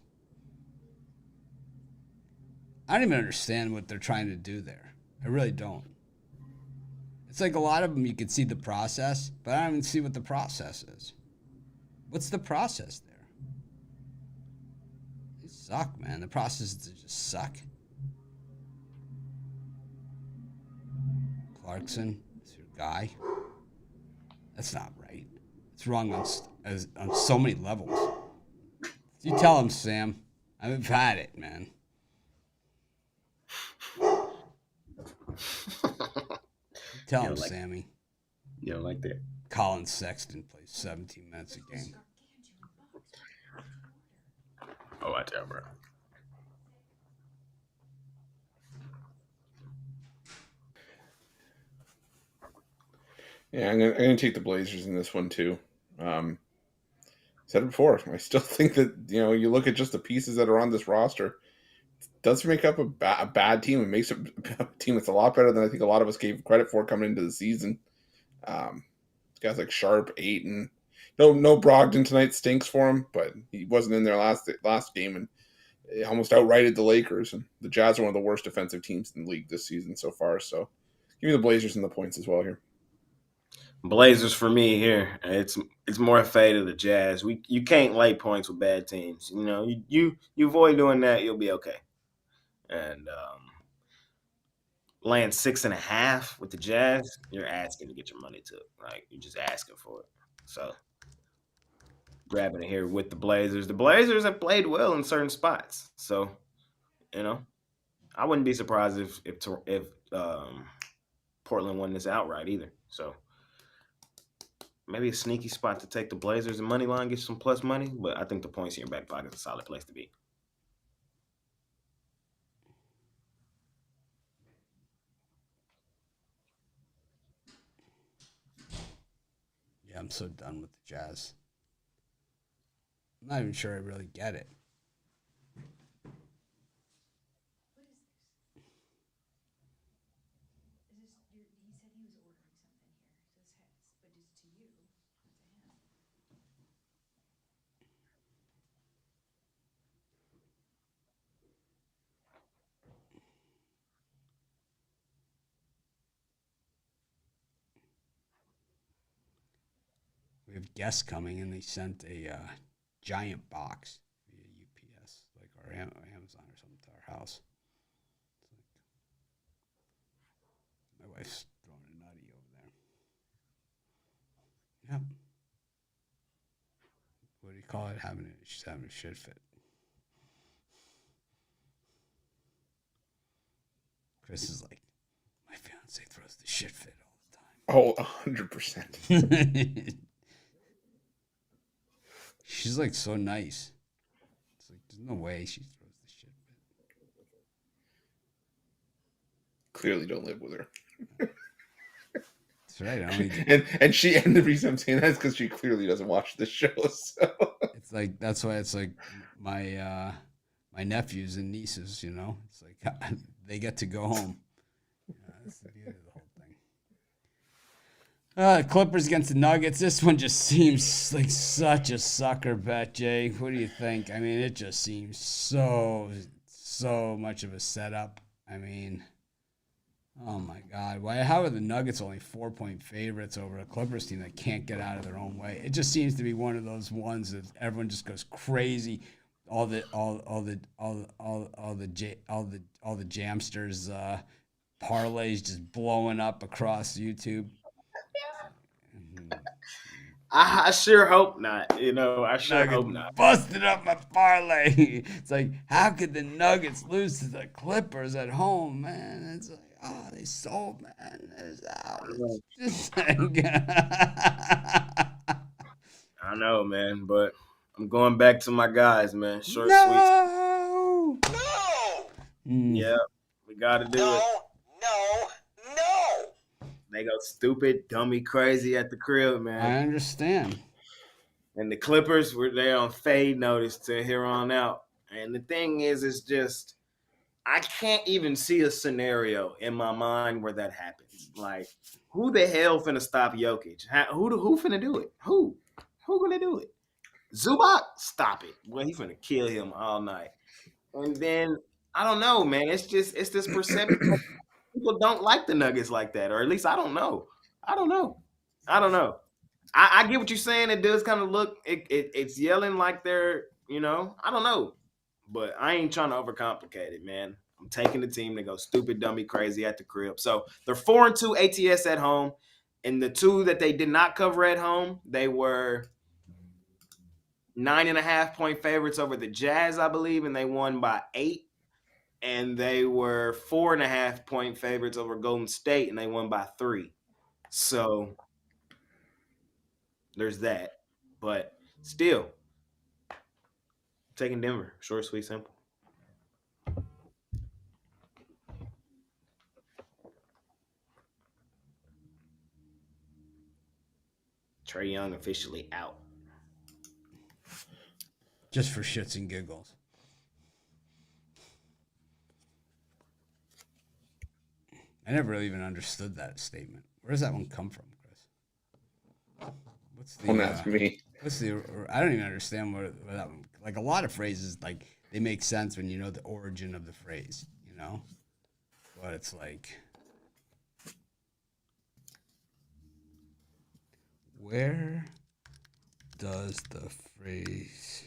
I don't even understand what they're trying to do there. I really don't. It's like a lot of them you could see the process, but I don't even see what the process is. What's the process there? They suck, man. The process is to just suck. Clarkson is your guy. That's not right. It's wrong on so many levels. You tell him, Sam. I've had it, man. Tell him, Sammy. You don't like that? Colin Sexton plays 17 minutes a game. Oh, I tell, bro. Yeah, I'm gonna take the Blazers in this one too. Said it before. I still think that you look at just the pieces that are on this roster, it does make up a bad team. It makes it a team that's a lot better than I think a lot of us gave credit for coming into the season. Guys like Sharp, Ayton. No Brogdon tonight stinks for him, but he wasn't in there last game and almost outrighted the Lakers. And the Jazz are one of the worst defensive teams in the league this season so far. So give me the Blazers and the points as well here. Blazers for me here. It's more a fade of the Jazz. You can't lay points with bad teams. You avoid doing that, you'll be okay. And laying 6.5 with the Jazz, you're asking to get your money took. Like, you're just asking for it. So grabbing it here with the Blazers. The Blazers have played well in certain spots. So, I wouldn't be surprised if Portland won this outright either. So maybe a sneaky spot to take the Blazers and money line, get some plus money, but I think the points in your back pocket is a solid place to be. Yeah, I'm so done with the Jazz. I'm not even sure I really get it. We have guests coming, and they sent a giant box via UPS, like our Amazon or something, to our house. My wife's throwing a nutty over there. Yep. What do you call it? She's having a shit fit. Chris is like, my fiance throws the shit fit all the time. Oh, 100%. She's like so nice. It's like there's no way she throws the shit fit. Clearly don't live with her. That's right. And the reason I'm saying that is because she clearly doesn't watch the show. So it's like that's why it's like my nephews and nieces, It's like they get to go home. That's the beauty of the whole thing. Clippers against the Nuggets. This one just seems like such a sucker bet, Jay. What do you think? I mean, it just seems so much of a setup. I mean, oh my God. How are the Nuggets only 4-point favorites over a Clippers team that can't get out of their own way? It just seems to be one of those ones that everyone just goes crazy. All the Jamsters parlays just blowing up across YouTube. I sure hope not. I sure hope not. Busted up my parlay. It's like, how could the Nuggets lose to the Clippers at home, man? It's like, oh, they sold, man. It's like, I know, man, but I'm going back to my guys, man. Short, sweet. No. Yeah, we got to do it. No. They go stupid, dummy, crazy at the crib, man. I understand. And the Clippers were there on fade notice to here on out. And the thing is, it's just I can't even see a scenario in my mind where that happens. Like, who the hell finna stop Jokic? Who finna do it? Who gonna do it? Zubac? Stop it. Well, he finna kill him all night. And then I don't know, man. It's this perception. People don't like the Nuggets like that, or at least I don't know. I get what you're saying. It does kind of look it's yelling like they're, I don't know. But I ain't trying to overcomplicate it, man. I'm taking the team to go stupid, dummy, crazy at the crib. So they're 4-2 ATS at home. And the two that they did not cover at home, they were 9.5-point favorites over the Jazz, I believe, and they won by 8. And they were 4.5-point favorites over Golden State, and they won by 3. So there's that. But still, taking Denver. Short, sweet, simple. Trae Young officially out. Just for shits and giggles. I never really even understood that statement. Where does that one come from, Chris? What's the? Don't ask me. What's the? I don't even understand where that one. Like a lot of phrases, like they make sense when you know the origin of the phrase, you know. But it's like, where does the phrase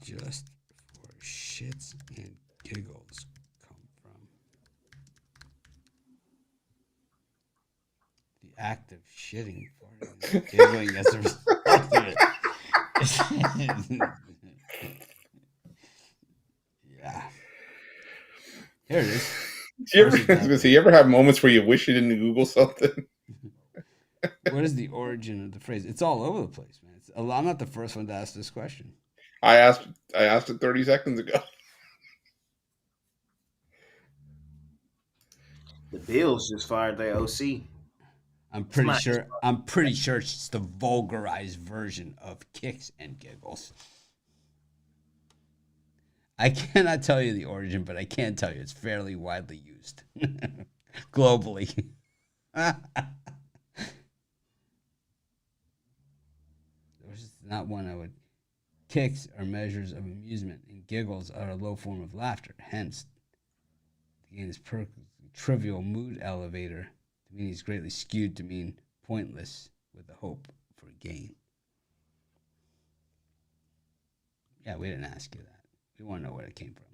"just for shits and giggles" come from? The act of shitting, farting, and giggling as a result of it. Yeah. Here it is. Do you ever have moments where you wish you didn't Google something? What is the origin of the phrase? It's all over the place, man. I'm not the first one to ask this question. I asked it 30 seconds ago. The Bills just fired their OC. I'm pretty sure it's the vulgarized version of kicks and giggles. I cannot tell you the origin, but I can tell you it's fairly widely used globally. There's not one I would. Kicks are measures of amusement, and giggles are a low form of laughter. Hence, the game is trivial mood elevator. The meaning is greatly skewed to mean pointless with the hope for gain. Yeah, we didn't ask you that. We want to know where it came from.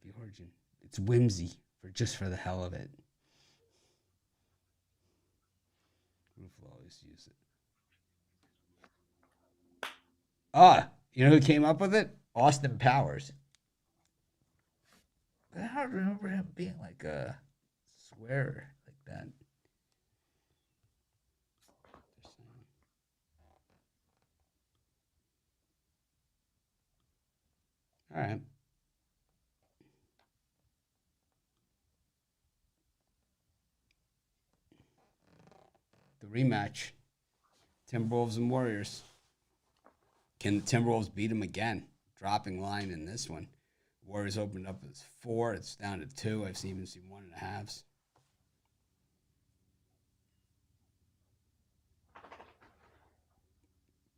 The origin. It's whimsy for the hell of it. Roof will always use it. You know who came up with it? Austin Powers. But I don't remember him being like a swearer like that. All right. The rematch. Timberwolves and Warriors. Can the Timberwolves beat them again? Dropping line in this one. Warriors opened up as 4. It's down to 2. I've even seen 1.5s.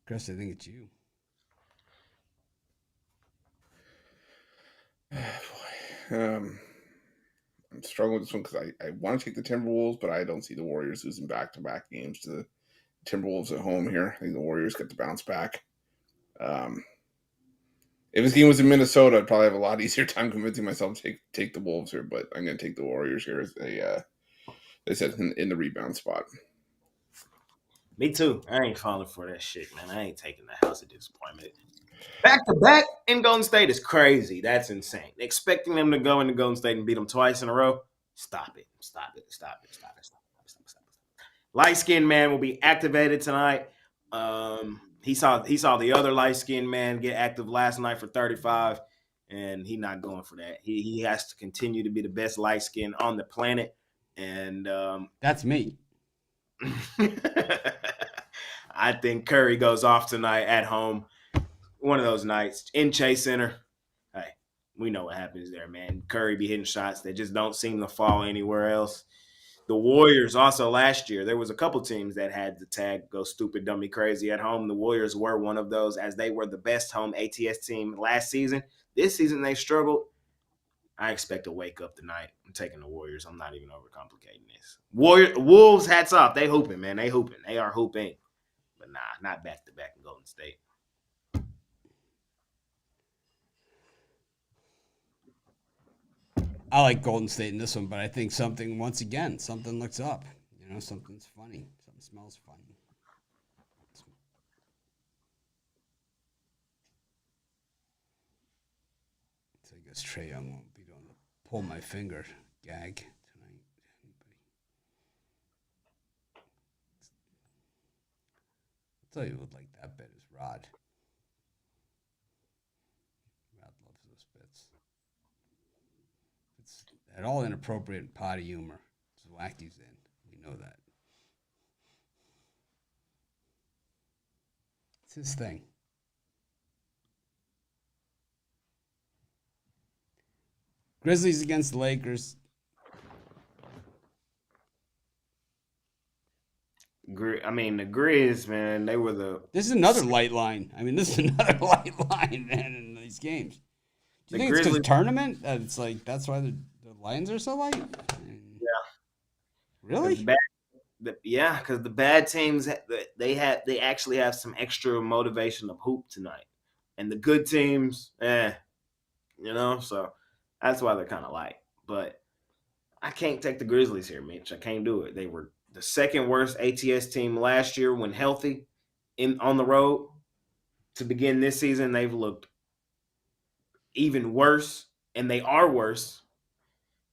Chris, I think it's you. I'm struggling with this one because I want to take the Timberwolves, but I don't see the Warriors losing back-to-back games to the Timberwolves at home here. I think the Warriors get the bounce back. If this game was in Minnesota, I'd probably have a lot easier time convincing myself to take the Wolves here, but I'm going to take the Warriors here as they said in the rebound spot. Me too. I ain't falling for that shit, man. I ain't taking the house of disappointment. Back-to-back in Golden State is crazy. That's insane. Expecting them to go into Golden State and beat them twice in a row, stop it. Light-skinned man will be activated tonight. He saw the other light-skinned man get active last night for 35, and he's not going for that. He has to continue to be the best light-skinned on the planet. And that's me. I think Curry goes off tonight at home. One of those nights in Chase Center. Hey, we know what happens there, man. Curry be hitting shots that just don't seem to fall anywhere else. The Warriors also last year, there was a couple teams that had the tag go stupid, dummy, crazy at home. The Warriors were one of those, as they were the best home ATS team last season. This season they struggled. I expect to wake up tonight. I'm taking the Warriors. I'm not even overcomplicating this. Wolves, hats off. They hooping, man. They hooping. They are hooping. But nah, not back-to-back in Golden State. I like Golden State in this one, but I think something looks up. Something's funny. Something smells funny. So I guess Trae Young won't be doing the pull my finger gag tonight. I'll tell you who would like that bit is Rhod. Rhod loves those bits. It's at all inappropriate potty humor. Zwacky's in. We know that. It's his thing. Grizzlies against the Lakers. The Grizz, man, they were the. This is another light line. Man, in these games. Do you think it's because tournament? It's like that's why the lines are so light? Yeah. Really? Because the bad teams, they actually have some extra motivation to hoop tonight. And the good teams, so that's why they're kind of light. But I can't take the Grizzlies here, Mitch. I can't do it. They were the second worst ATS team last year when healthy on the road. To begin this season, they've looked even worse, and they are worse.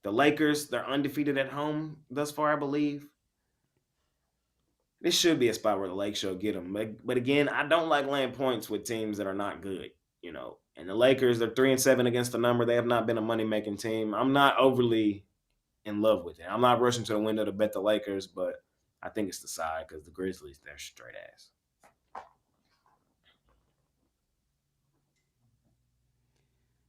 The Lakers, they're undefeated at home thus far, I believe. This should be a spot where the Lakers should get them. But again, I don't like laying points with teams that are not good, And the Lakers, they're 3-7 against the number. They have not been a money-making team. I'm not overly in love with it. I'm not rushing to the window to bet the Lakers, but I think it's the side because the Grizzlies, they're straight ass.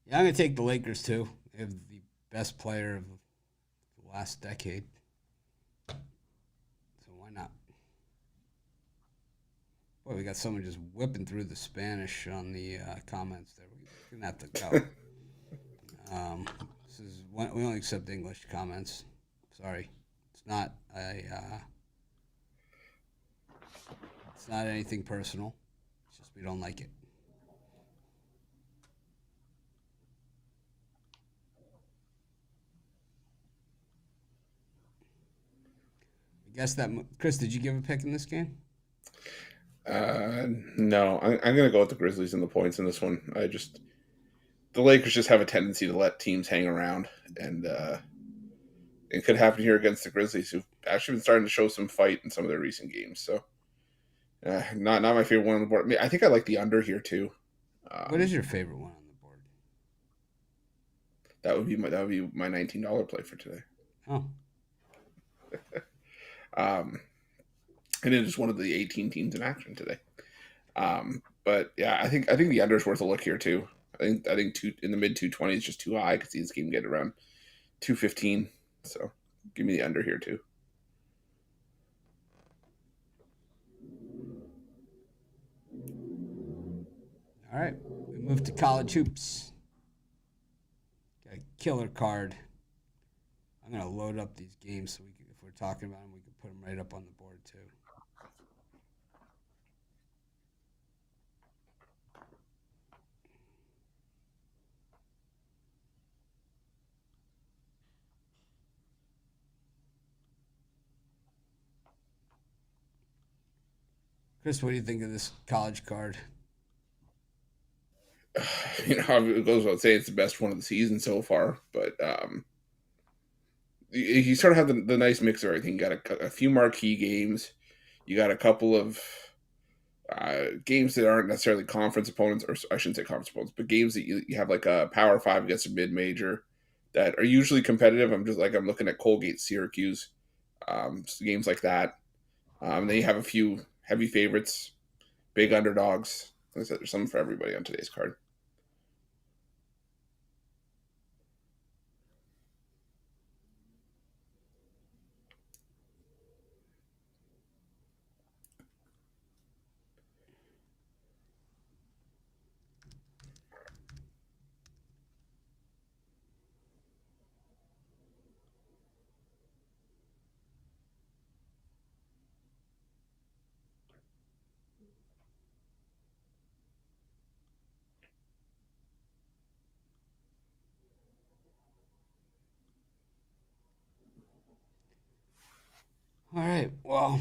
Yeah, I'm going to take the Lakers, too. They have the best player of the last decade. So why not? Boy, we got someone just whipping through the Spanish on the comments there. We're going to have to go. We only accept English comments. Sorry. It's not anything personal. It's just we don't like it. I guess that Chris, did you give a pick in this game? No, I'm going to go with the Grizzlies and the points in this one. The Lakers just have a tendency to let teams hang around, and it could happen here against the Grizzlies, who've actually been starting to show some fight in some of their recent games. So, not my favorite one on the board. I think I like the under here too. What is your favorite one on the board? That would be my $19 play for today. Oh. And it is one of the 18 teams in action today. But yeah, I think the under is worth a look here too. I think in the mid 220 is just too high because these game get around 215. So give me the under here too. All right, we move to college hoops. Got a killer card. I'm gonna load up these games so if we're talking about them, we can put them right up on the board too. Chris, what do you think of this college card? It goes without saying it's the best one of the season so far, but you sort of have the nice mix of everything. You got a few marquee games. You got a couple of games that aren't necessarily conference opponents, or I shouldn't say conference opponents, but games that you have like a Power 5 against a mid-major that are usually competitive. I'm looking at Colgate, Syracuse, games like that. Then you have a few heavy favorites, big underdogs. Like I said, there's something for everybody on today's card. All right. Well,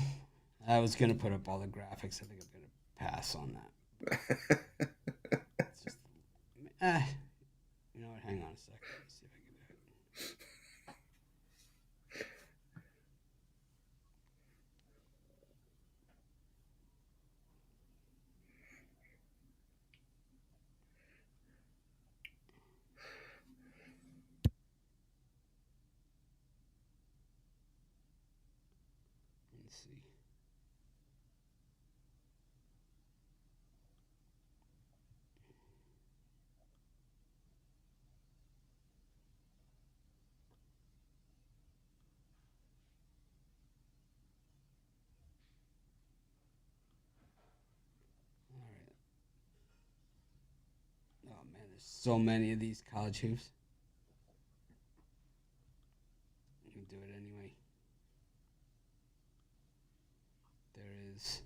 I was gonna put up all the graphics. I think I'm gonna pass on that. It's just, you know what? Hang on a second. Let me see if I can do it. Let's see. All right. Oh man, there's so many of these college hoops. You can do it anyway. There is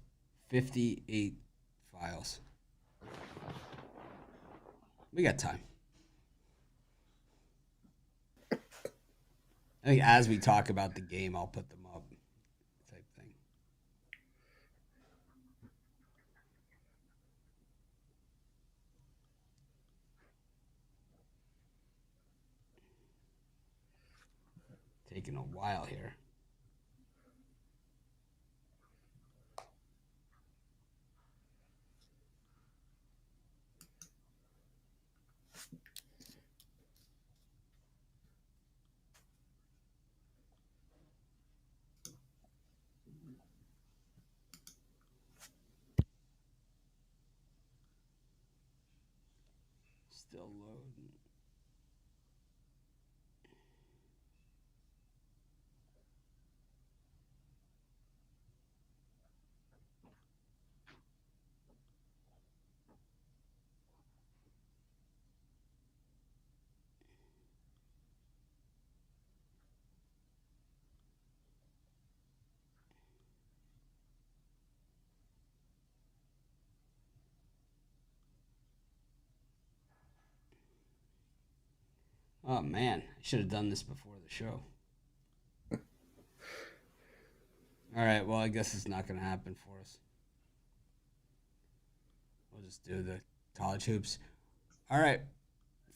58 files. We got time. I think as we talk about the game, I'll put them up, type thing. Taking a while here. Still loading. Oh man, I should have done this before the show. All right, well, I guess it's not going to happen for us. We'll just do the college hoops. All right,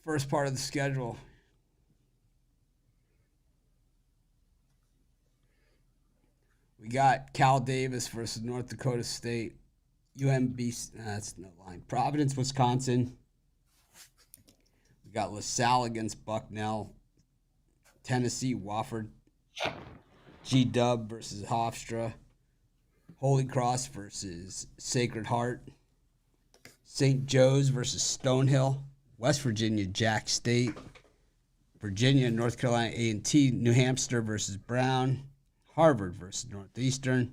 first part of the schedule. We got Cal Davis versus North Dakota State. UMB, that's no line. Providence, Wisconsin. We got LaSalle against Bucknell. Tennessee, Wofford. G-Dub versus Hofstra. Holy Cross versus Sacred Heart. St. Joe's versus Stonehill. West Virginia, Jack State. Virginia, North Carolina A&T. New Hampshire versus Brown. Harvard versus Northeastern.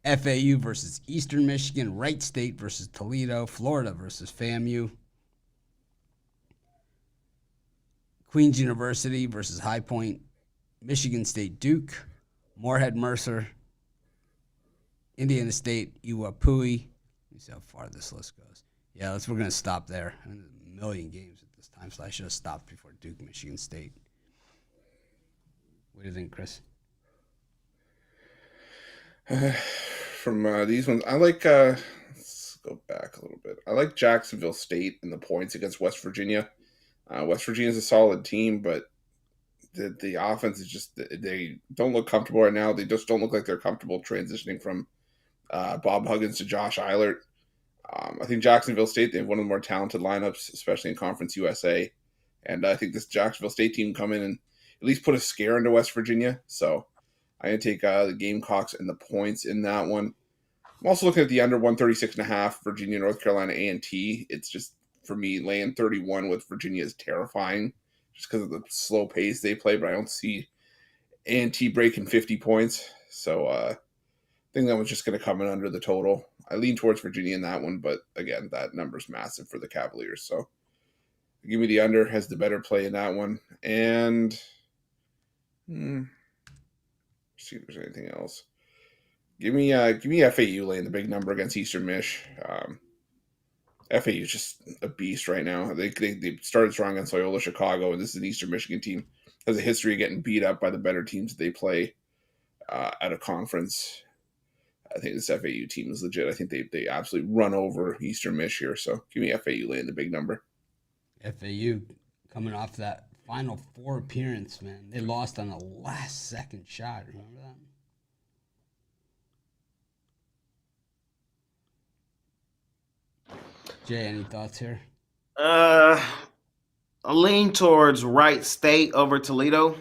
FAU versus Eastern Michigan. Wright State versus Toledo. Florida versus FAMU. Queens University versus High Point. Michigan State Duke. Moorhead Mercer. Indiana State Iwapui. Let me see how far this list goes. Yeah, we're going to stop there. I mean, there's a million games at this time, so I should have stopped before Duke, Michigan State. What do you think, Chris? From these ones, I like, let's go back a little bit. I like Jacksonville State in the points against West Virginia. West Virginia is a solid team, but the offense is just, they don't look comfortable right now. They just don't look like they're comfortable transitioning from Bob Huggins to Josh Eilert. I think Jacksonville State, they have one of the more talented lineups, especially in Conference USA. And I think this Jacksonville State team come in and at least put a scare into West Virginia. So I'm going to take the Gamecocks and the points in that one. I'm also looking at the under 136.5, Virginia, North Carolina A&T. It's just, for me, laying 31 with Virginia is terrifying just because of the slow pace they play, but I don't see A&T breaking 50 points. So I think that one's just going to come in under the total. I lean towards Virginia in that one, but again, that number's massive for the Cavaliers. So give me the under, has the better play in that one. And see if there's anything else. Give me FAU laying the big number against Eastern Mich. FAU is just a beast right now. They started strong against Loyola Chicago, and this is an Eastern Michigan team. Has a history of getting beat up by the better teams that they play. out of conference. I think this FAU team is legit. I think they absolutely run over Eastern Mich here. So give me FAU laying the big number. FAU coming off that Final Four appearance, man. They lost on the last second shot. Remember that? Jay, any thoughts here? I lean towards Wright State over Toledo.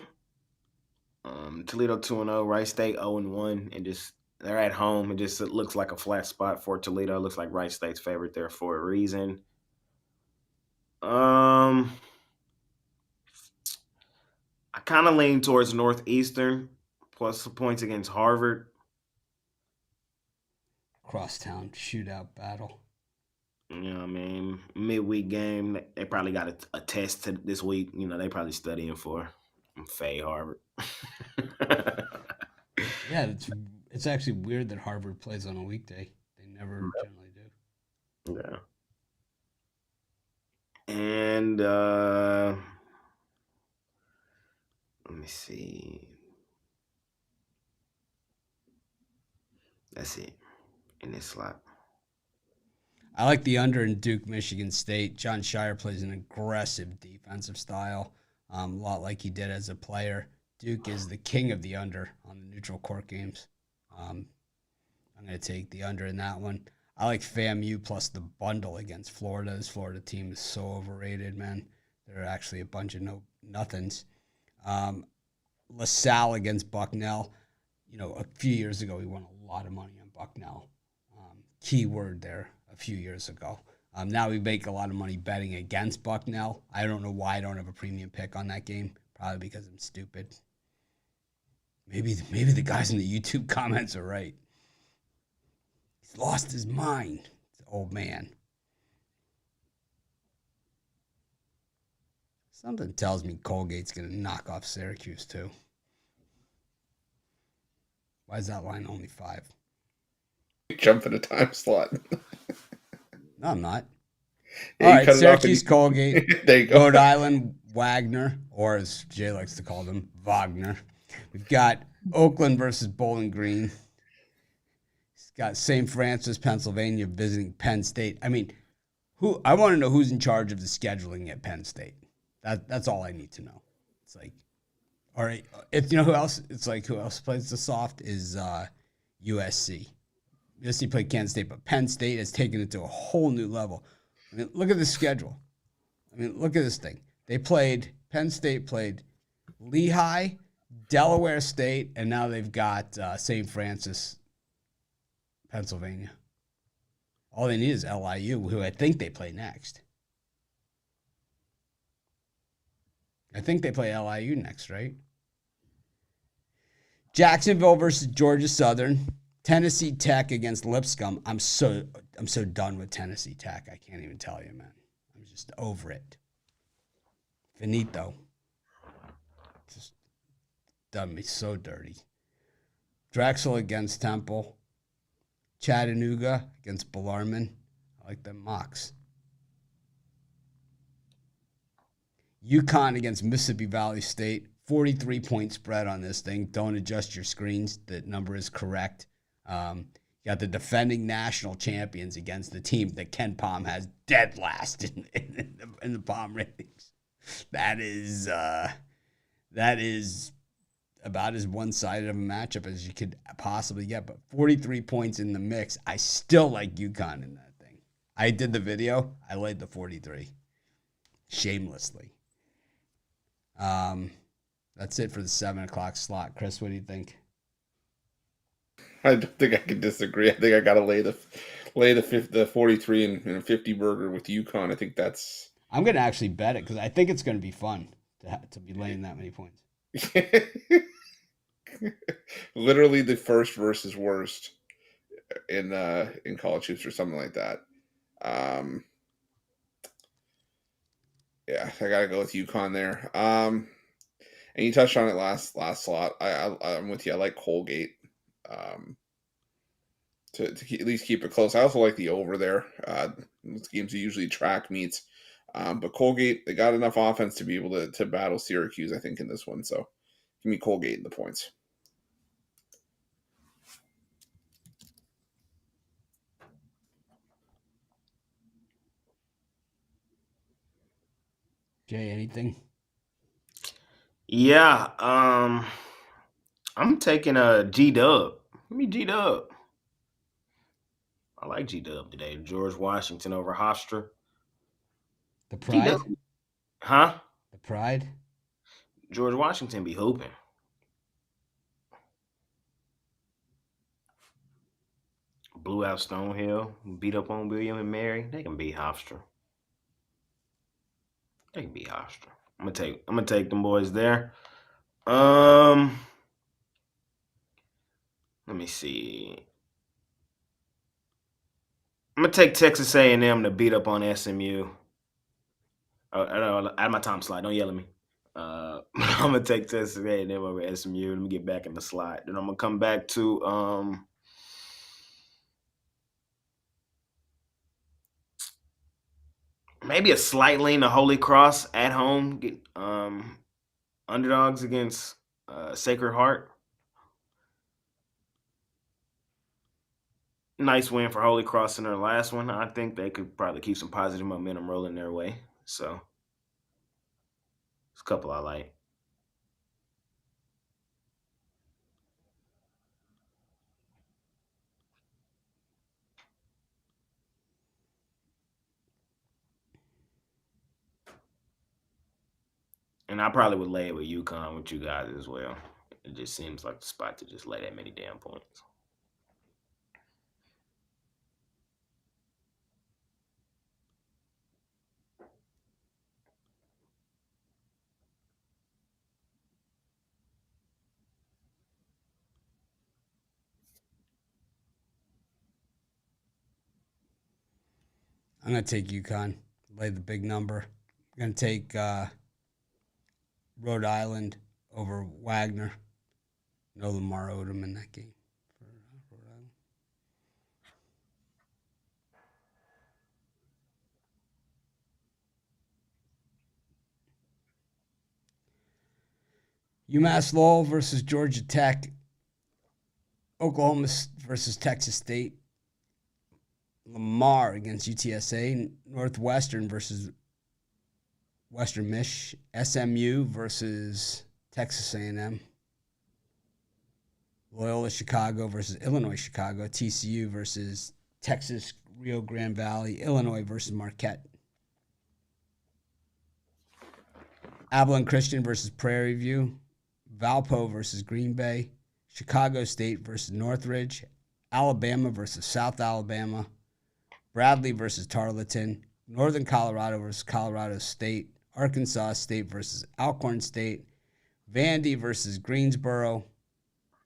Toledo 2-0, Wright State 0-1, and just they're at home. It looks like a flat spot for Toledo. It looks like Wright State's favorite there for a reason. I kind of lean towards Northeastern plus the points against Harvard. Crosstown shootout battle. You know what I mean? Midweek game. They probably got a test this week. You know, they probably studying for Fay Harvard. Yeah, it's actually weird that Harvard plays on a weekday. They never generally do. Yeah. And let me see. That's it in this slot. I like the under in Duke, Michigan State. John Shire plays an aggressive defensive style, a lot like he did as a player. Duke is the king of the under on the neutral court games. I'm going to take the under in that one. I like FAMU plus the bundle against Florida. This Florida team is so overrated, man. They're actually a bunch of nothings. LaSalle against Bucknell. You know, a few years ago, we won a lot of money on Bucknell. Key word there a few years ago. Now we make a lot of money betting against Bucknell. I don't know why I don't have a premium pick on that game. Probably because I'm stupid. Maybe the guys in the YouTube comments are right. He's lost his mind. He's an old man. Something tells me Colgate's going to knock off Syracuse, too. Why is that line only 5? Jump in a time slot. No, I'm not. Yeah, all right, Syracuse, Colgate, there you go. Rhode Island, Wagner, or as Jay likes to call them, Wagner. We've got Oakland versus Bowling Green. He's got St. Francis, Pennsylvania, visiting Penn State. I mean, I want to know who's in charge of the scheduling at Penn State. That's all I need to know. It's like, all right, if you know who else? It's like who else plays the soft is USC. USC played Kansas State, but Penn State has taken it to a whole new level. I mean, look at the schedule. I mean, look at this thing. Penn State played Lehigh, Delaware State, and now they've got St. Francis, Pennsylvania. All they need is LIU, who I think they play next. I think they play LIU next, right? Jacksonville versus Georgia Southern. Tennessee Tech against Lipscomb. I'm so done with Tennessee Tech. I can't even tell you, man. I'm just over it. Finito. Just done me so dirty. Drexel against Temple. Chattanooga against Bellarmine. I like them mocks. UConn against Mississippi Valley State. 43-point spread on this thing. Don't adjust your screens. The number is correct. You got the defending national champions against the team that Ken Palm has dead last in the Palm ratings. That is about as one-sided of a matchup as you could possibly get. But 43 points in the mix. I still like UConn in that thing. I did the video. I laid the 43. Shamelessly. That's it for the 7 o'clock slot. Chris, what do you think? I don't think I can disagree. I think I got to lay the 43 and 50 burger with UConn. I think that's. I'm going to actually bet it because I think it's going to be fun to be laying that many points. Literally the first versus worst in college hoops or something like that. Yeah, I got to go with UConn there. And you touched on it last slot. I'm with you. I like Colgate. To at least keep it close. I also like the over there. Those games are usually track meets. But Colgate, they got enough offense to be able to battle Syracuse, I think, in this one. So give me Colgate in the points. Jay, anything? Yeah, I'm taking a G-Dub. Give me G-Dub. I like G-Dub today. George Washington over Hofstra. The G-Dub. Pride? Huh? The Pride? George Washington be hooping. Blew out Stonehill, beat up on William and Mary. They can beat Hofstra. They can beat Hofstra. I'm gonna take them boys there. Let me see. I'm gonna take Texas A&M to beat up on SMU. I had my time slide. Don't yell at me. I'm gonna take Texas A&M over SMU. Let me get back in the slide. Then I'm gonna come back to maybe a slight lean to Holy Cross at home. Get underdogs against Sacred Heart. Nice win for Holy Cross in their last one. I think they could probably keep some positive momentum rolling their way. So it's a couple I like. And I probably would lay it with UConn with you guys as well. It just seems like the spot to just lay that many damn points. I'm going to take UConn, lay the big number. I'm going to take Rhode Island over Wagner. No Lamar Odom in that game for Rhode Island. UMass-Lowell versus Georgia Tech. Oklahoma versus Texas State. Lamar against UTSA. Northwestern versus Western Mich. SMU versus Texas A&M. Loyola Chicago versus Illinois Chicago. TCU versus Texas Rio Grande Valley. Illinois versus Marquette. Abilene Christian versus Prairie View. Valpo versus Green Bay. Chicago State versus Northridge. Alabama versus South Alabama. Bradley versus Tarleton. Northern Colorado versus Colorado State. Arkansas State versus Alcorn State. Vandy versus Greensboro.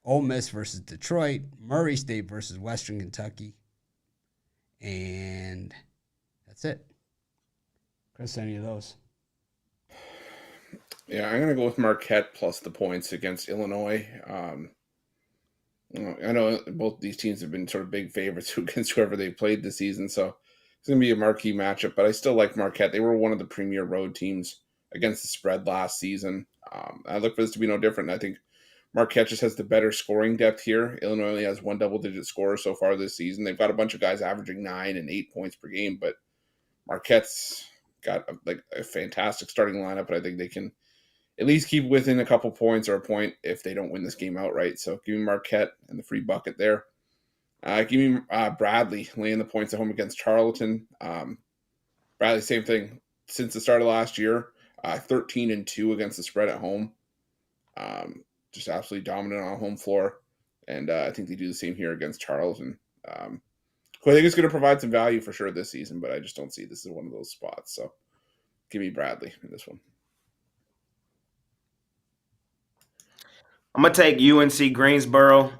Ole Miss versus Detroit. Murray State versus Western Kentucky. And that's it. Chris, any of those? Yeah, I'm going to go with Marquette plus the points against Illinois. I know both these teams have been sort of big favorites against whoever they played this season, so it's going to be a marquee matchup, but I still like Marquette. They were one of the premier road teams against the spread last season. I look for this to be no different. I think Marquette just has the better scoring depth here. Illinois only has one double-digit scorer so far this season. They've got a bunch of guys averaging 9 and 8 points per game, but Marquette's got a fantastic starting lineup, and I think they can at least keep within a couple points or a point if they don't win this game outright. So give me Marquette and the free bucket there. Give me Bradley laying the points at home against Tarleton. Bradley, same thing. Since the start of last year, 13-2 against the spread at home. Just absolutely dominant on home floor. And I think they do the same here against Tarleton. Who I think is going to provide some value for sure this season, but I just don't see this as one of those spots. So give me Bradley in this one. I'm gonna take UNC-Greensboro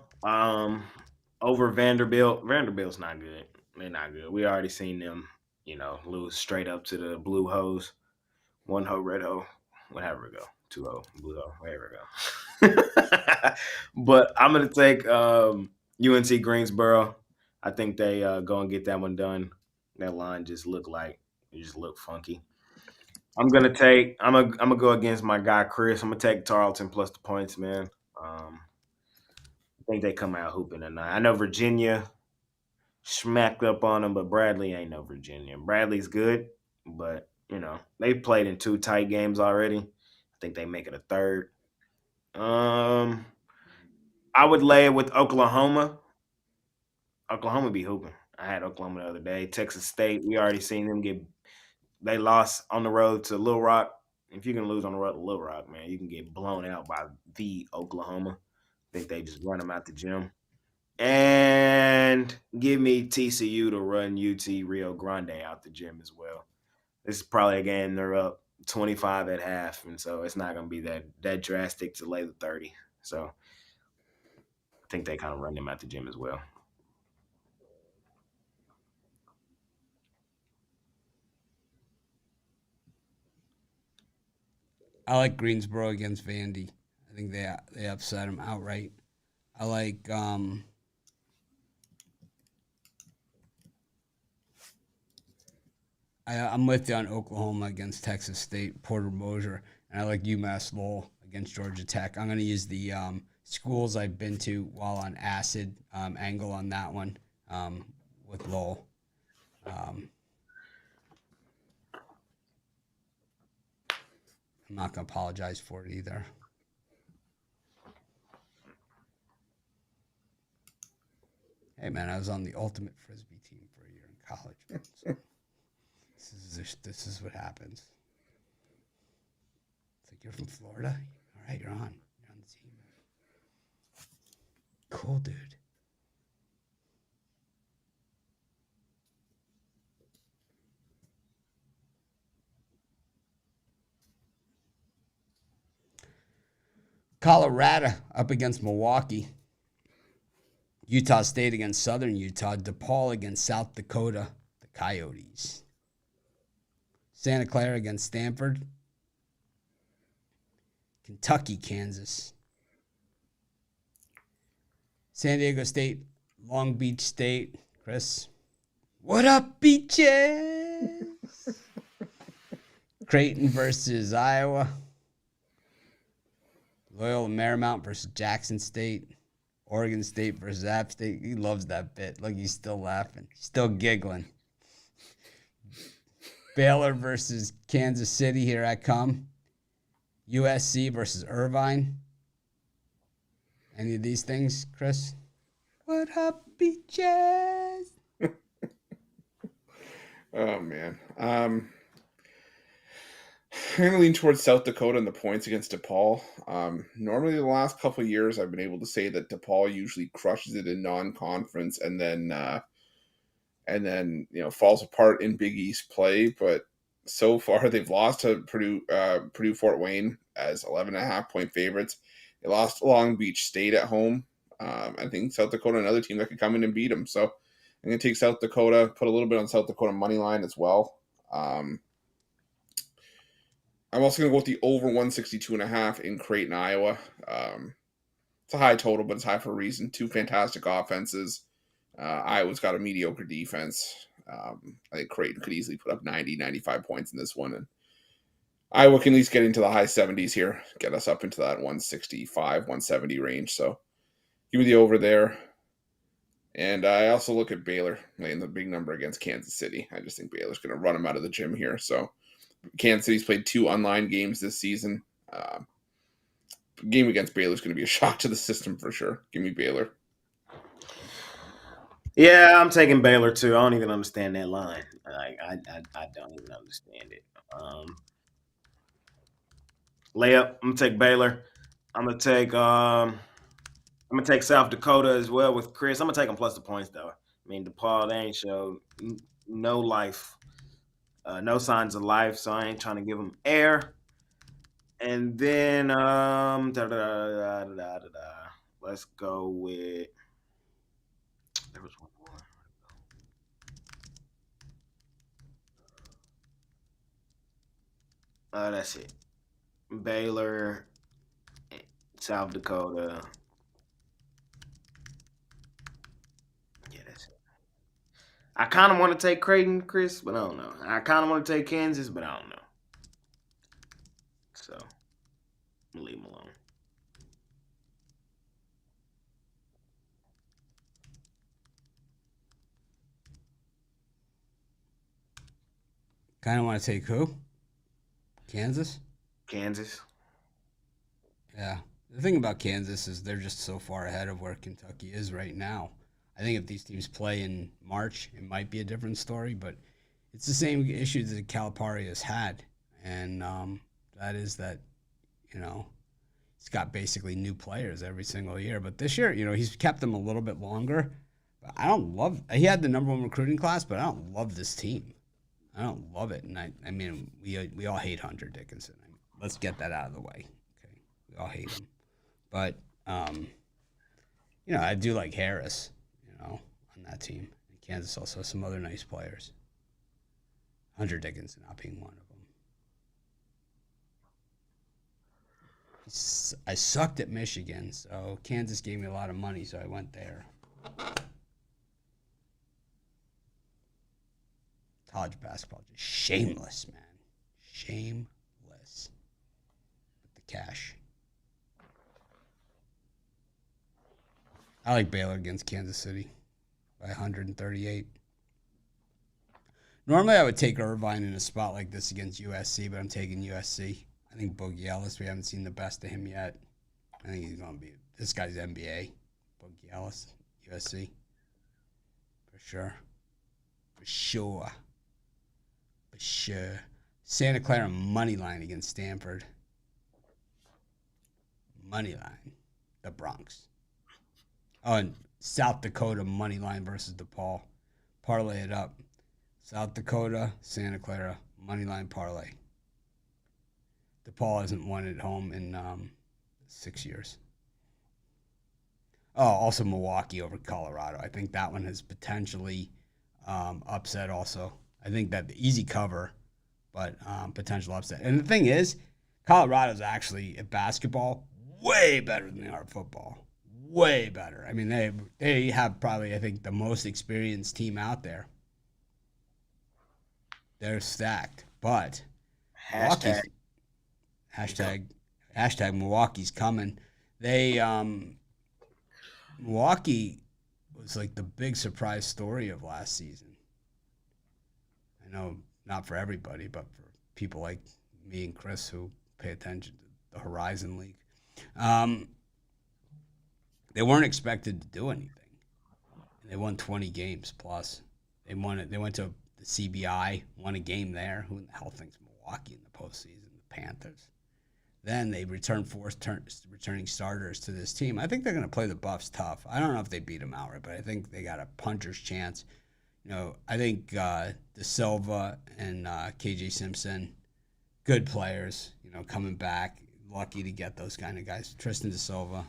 over Vanderbilt. Vanderbilt's not good. They're not good. We already seen them, lose straight up to the blue hose. 1 hoe, red hoe, whatever it go. 2 hoe, blue hoe, wherever it go. But I'm gonna take UNC-Greensboro. I think they go and get that one done. That line just look funky. I'm gonna go against my guy Chris. I'm gonna take Tarleton plus the points, man. I think they come out hooping tonight. I know Virginia smacked up on them, but Bradley ain't no Virginia. Bradley's good, but They played in 2 tight games already. I think they make it a third. I would lay it with Oklahoma. Oklahoma be hooping. I had Oklahoma the other day. Texas State, we already seen them they lost on the road to Little Rock. If you can lose on the road to Little Rock, man, you can get blown out by the Oklahoma. I think they just run them out the gym. And give me TCU to run UT Rio Grande out the gym as well. This is probably a game they're up 25 at half, and so it's not going to be that drastic to lay the 30. So I think they kind of run them out the gym as well. I like Greensboro against Vandy. I think they upset them outright. I like I'm with you on Oklahoma against Texas State, Porter Moser, and I like UMass-Lowell against Georgia Tech. I'm going to use the schools I've been to while on acid angle on that one with Lowell. I'm not going to apologize for it either. Hey, man, I was on the ultimate Frisbee team for a year in college. So this is what happens. It's like, you're from Florida? All right, you're on the team. Cool, dude. Colorado up against Milwaukee. Utah State against Southern Utah. DePaul against South Dakota, the Coyotes. Santa Clara against Stanford. Kentucky, Kansas. San Diego State, Long Beach State. Chris. What up, beaches? Creighton versus Iowa. Loyola Marymount versus Jackson State. Oregon State versus App State. He loves that bit. Look, he's still laughing. Still giggling. Baylor versus Kansas City. Here I come. USC versus Irvine. Any of these things, Chris? What up, beaches? Oh, man. I'm going to lean towards South Dakota and the points against DePaul. Normally, the last couple of years, I've been able to say that DePaul usually crushes it in non-conference and then falls apart in Big East play. But so far, they've lost to Purdue Fort Wayne as 11.5-point favorites. They lost to Long Beach State at home. I think South Dakota, another team that could come in and beat them. So I'm going to take South Dakota, put a little bit on South Dakota money line as well. I'm also going to go with the over 162.5 in Creighton, Iowa. It's a high total, but it's high for a reason. 2 fantastic offenses. Iowa's got a mediocre defense. I think Creighton could easily put up 90, 95 points in this one. And Iowa can at least get into the high 70s here, get us up into that 165, 170 range. So give me the over there. And I also look at Baylor laying the big number against Kansas City. I just think Baylor's going to run them out of the gym here. So Kansas City's played 2 online games this season. Game against Baylor's going to be a shock to the system for sure. Give me Baylor. Yeah, I'm taking Baylor too. I don't even understand that line. I don't even understand it. Layup. I'm gonna take Baylor. I'm gonna take South Dakota as well with Chris. I'm gonna take them plus the points though. I mean, DePaul, they ain't showed no life, no signs of life, so I ain't trying to give them air. And then let's go with. There was one more. That's it. Baylor, South Dakota. Yeah, that's it. I kind of want to take Creighton, Chris, but I don't know. I kind of want to take Kansas, but I don't know. So, I'm going to leave them alone. Kind of want to take who? Kansas? Kansas. Yeah. The thing about Kansas is they're just so far ahead of where Kentucky is right now. I think if these teams play in March, it might be a different story, but it's the same issues that Calipari has had. And that is that, he's got basically new players every single year. But this year, he's kept them a little bit longer. But I don't love – he had the number one recruiting class, but I don't love this team. I don't love it. And I mean, we all hate Hunter Dickinson. Let's get that out of the way. Okay, we all hate him. But, I do like Harris, on that team. And Kansas also has some other nice players. Hunter Dickinson not being one of them. I sucked at Michigan, so Kansas gave me a lot of money, so I went there. College basketball, just shameless, man. Shameless. With the cash. I like Baylor against Kansas City by 138. Normally I would take Irvine in a spot like this against USC, but I'm taking USC. I think Boogie Ellis, we haven't seen the best of him yet. I think he's going to be – this guy's NBA. Boogie Ellis, USC. For sure. For sure. For sure. Santa Clara money line against Stanford. Money line. The Bronx. Oh, and South Dakota money line versus DePaul. Parlay it up. South Dakota, Santa Clara, money line parlay. DePaul hasn't won at home in 6 years. Oh, also Milwaukee over Colorado. I think that one has potentially upset also. I think that the easy cover, but potential upset. And the thing is, Colorado's actually at basketball way better than they are at football. Way better. I mean, they have probably, I think, the most experienced team out there. They're stacked, but Hashtag Milwaukee's coming. Milwaukee was like the big surprise story of last season. I know not for everybody, but for people like me and Chris who pay attention to the Horizon League. They weren't expected to do anything. They won 20 games plus. They won it. They went to the CBI, won a game there. Who in the hell thinks Milwaukee in the postseason? The Panthers. Then they returning starters to this team. I think they're going to play the Buffs tough. I don't know if they beat them outright, but I think they got a puncher's chance. I think De Silva and KJ Simpson, good players. Coming back, lucky to get those kind of guys. Tristan De Silva,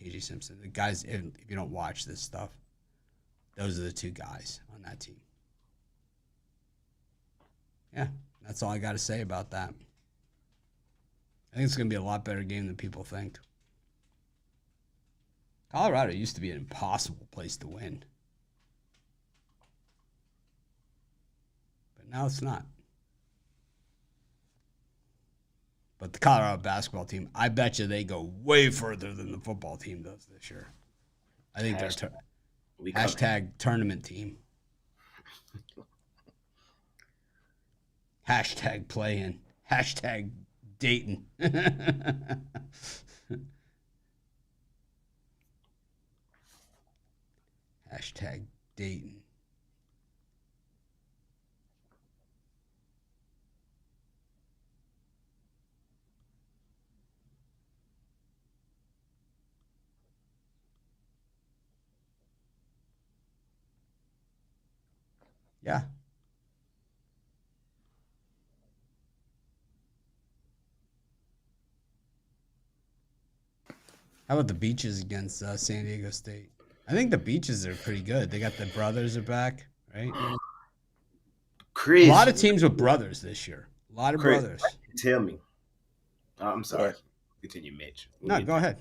KJ Simpson. The guys, if you don't watch this stuff, those are the two guys on that team. Yeah, that's all I got to say about that. I think it's going to be a lot better game than people think. Colorado used to be an impossible place to win. But now it's not. But the Colorado basketball team, I bet you they go way further than the football team does this year. I think they're hashtag tournament team. Hashtag play-in. Hashtag Dayton. Hashtag Dayton. Yeah. How about the Beaches against San Diego State? I think the Beaches are pretty good. They got the brothers are back, right? Chris, a lot of teams with brothers this year. A lot of brothers. Tell me. I'm sorry. Continue, Mitch. Go ahead.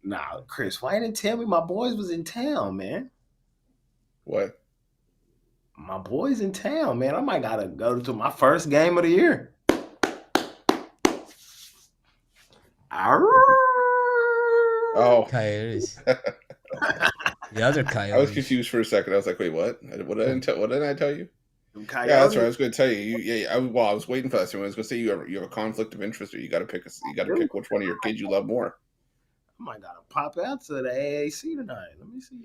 Nah, Chris, why didn't tell me my boys was in town, man? What? My boys in town, man. I might gotta go to my first game of the year. Oh, Coyotes. The other Coyotes. I was confused for a second. I was like, "Wait, what? What did I tell you?" Coyote. Yeah, that's right. I was going to tell you. I was waiting for that. So I was going to say you have a conflict of interest, or you got to pick. You got to pick which one of your kids you love more. I might gotta pop out to the AAC tonight. Let me see.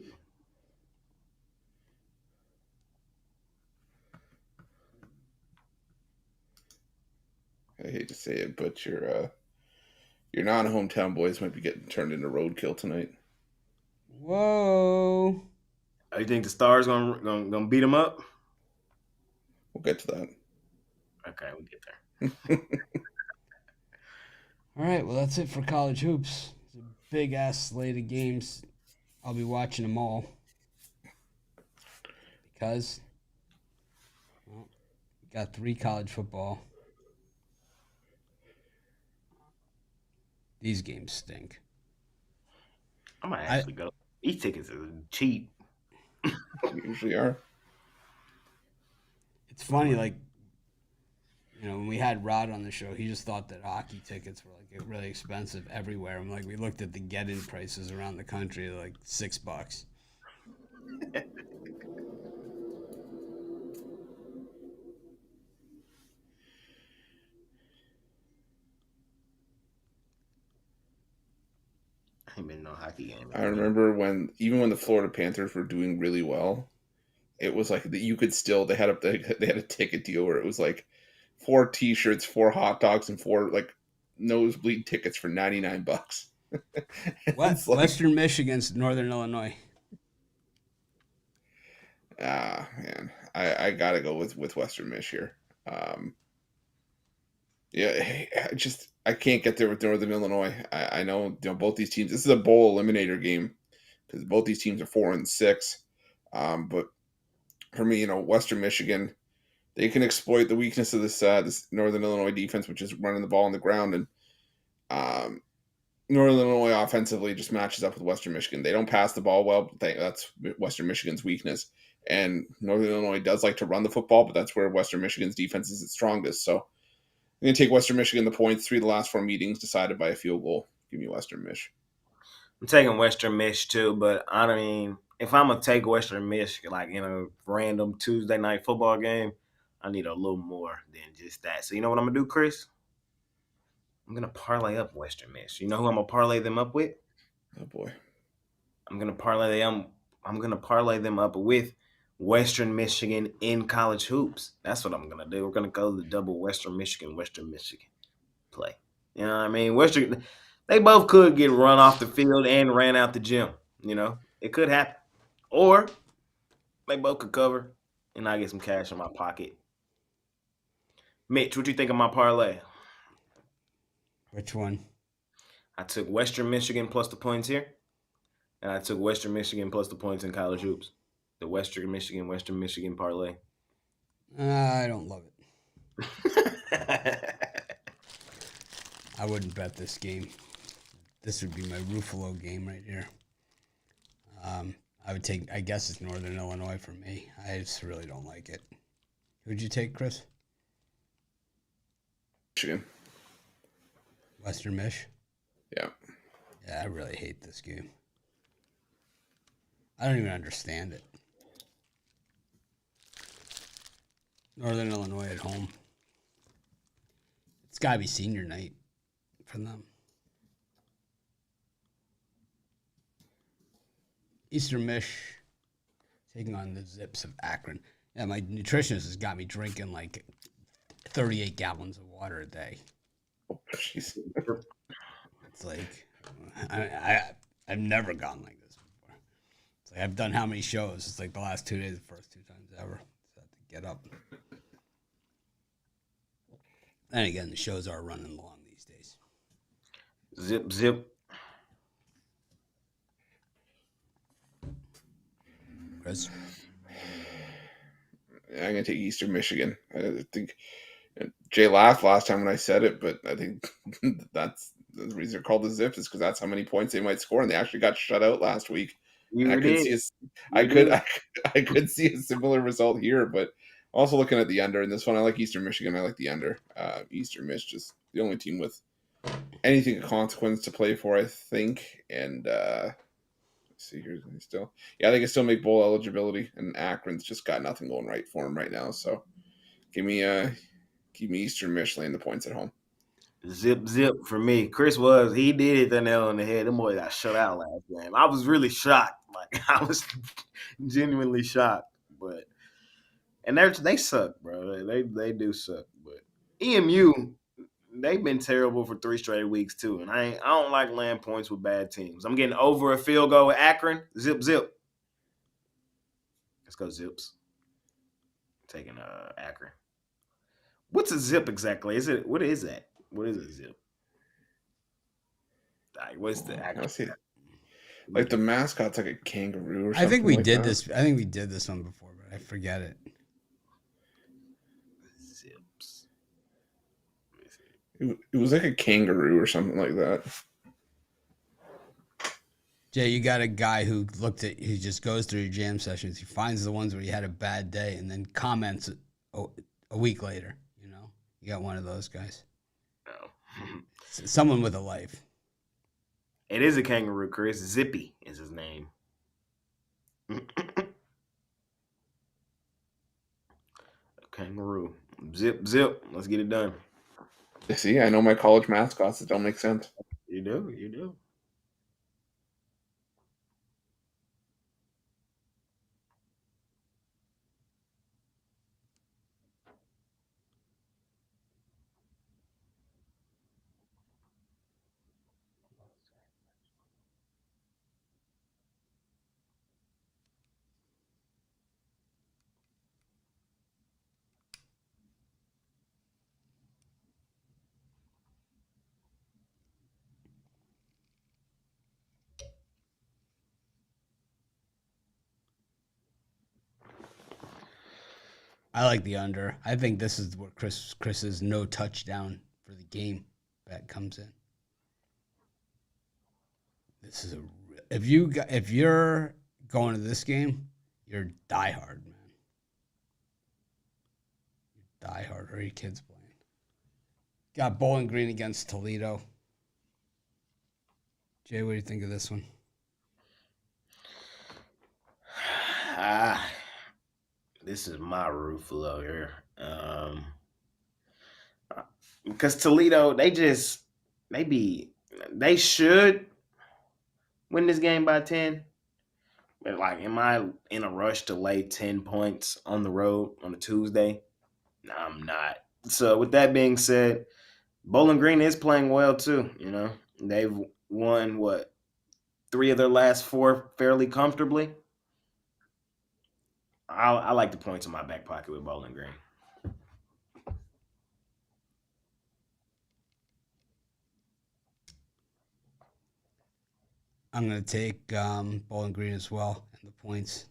I hate to say it, but your non-hometown boys might be getting turned into roadkill tonight. Whoa. Oh, you think the Stars gonna beat them up? We'll get to that. Okay, we'll get there. All right, well, that's it for college hoops. It's a big-ass slate of games. I'll be watching them all. Because we got 3 college football. These games stink. I might actually go. These tickets are cheap. They usually are. It's funny, like, when we had Rhode on the show, he just thought that hockey tickets were like really expensive everywhere. I'm like, we looked at the get-in prices around the country, like $6. I ain't been no hockey game. I remember when the Florida Panthers were doing really well, it was like that you could still they had a ticket deal where it was like 4 T-shirts, 4 hot dogs, and 4 like nosebleed tickets for $99. What? Like, Western Michigan's Northern Illinois. Man, I gotta go with Western Mich here. I can't get there with Northern Illinois. I know both these teams. This is a bowl eliminator game because both these teams are 4-6. But for me, Western Michigan, they can exploit the weakness of this Northern Illinois defense, which is running the ball on the ground, and Northern Illinois offensively just matches up with Western Michigan. They don't pass the ball well, but that's Western Michigan's weakness. And Northern Illinois does like to run the football, but that's where Western Michigan's defense is its strongest. So I'm going to take Western Michigan the points. 3 of the last 4 meetings decided by a field goal. Give me Western Mich. I'm taking Western Mich too, but I mean, if I'm gonna take Western Mich like in a random Tuesday night football game, I need a little more than just that. So you know what I'm gonna do, Chris? I'm gonna parlay up Western Mich. You know who I'm gonna parlay them up with? Oh boy. I'm gonna parlay them up with Western Michigan in college hoops. That's what I'm gonna do. We're gonna go the double Western Michigan play. You know what I mean? They both could get run off the field and ran out the gym. It could happen. Or they both could cover and I get some cash in my pocket. Mitch, what you think of my parlay? Which one? I took Western Michigan plus the points here, and I took Western Michigan plus the points in college hoops. The Western Michigan parlay. I don't love it. I wouldn't bet this game. This would be my Ruffalo game right here. I would take, I guess it's Northern Illinois for me. I just really don't like it. Who'd you take, Chris? Michigan. Western Mich? Yeah. Yeah, I really hate this game. I don't even understand it. Northern Illinois at home. It's got to be senior night for them. Eastern Mich taking on the Zips of Akron. Yeah, my nutritionist has got me drinking like 38 gallons of water a day. Oh, jeez. It's like I've never gone like this before. It's like I've done how many shows? It's like the last 2 days, the first 2 times ever. So I have to get up. And again, the shows are running long these days. Zip. Chris? I'm going to take Eastern Michigan. I think Jay laughed last time when I said it, but I think that's the reason they're called the Zips is because that's how many points they might score, and they actually got shut out last week. I could see a similar result here, but also looking at the under in this one, I like Eastern Michigan. I like the under. Eastern Mich just the only team with anything of consequence to play for, I think, and see here still. Yeah, they can still make bowl eligibility, and Akron's just got nothing going right for them right now. So give me Eastern Michigan the points at home. Zip for me. He did hit the nail on the head. Them boys got shut out last game. I was really shocked. Like I was genuinely shocked. But and they suck, bro. They do suck. But EMU, they've been terrible for 3 straight weeks too. And I don't like laying points with bad teams. I'm getting over a field goal with Akron. Zip. Let's go Zips. Taking Akron. What's a zip exactly? What is that? What is a zip? Like, what's the I see it. Like the mascot's like a kangaroo or something. I think we like did that. this. I think we did this one before, but I forget it. Zips. It was like a kangaroo or something like that. Jay, you got a guy who just goes through your jam sessions. He finds the ones where you had a bad day and then comments a week later. You know, you got one of those guys. No. Someone with a life. It is a kangaroo, Chris. Zippy is his name. Kangaroo. Zip. Let's get it done. See, I know my college mascots that don't make sense. You do. I like the under. I think this is where Chris's no touchdown for the game bet comes in. This is if you're going to this game, you're diehard, man. You're diehard. Or are your kids playing? Got Bowling Green against Toledo. Jay, what do you think of this one? This is my Ruffalo here. Because Toledo, they should win this game by 10. But like, am I in a rush to lay 10 points on the road on a Tuesday? No, I'm not. So with that being said, Bowling Green is playing well too. You know, they've won 3 of their last 4 fairly comfortably. I like the points in my back pocket with Bowling Green. I'm going to take Bowling Green as well and the points.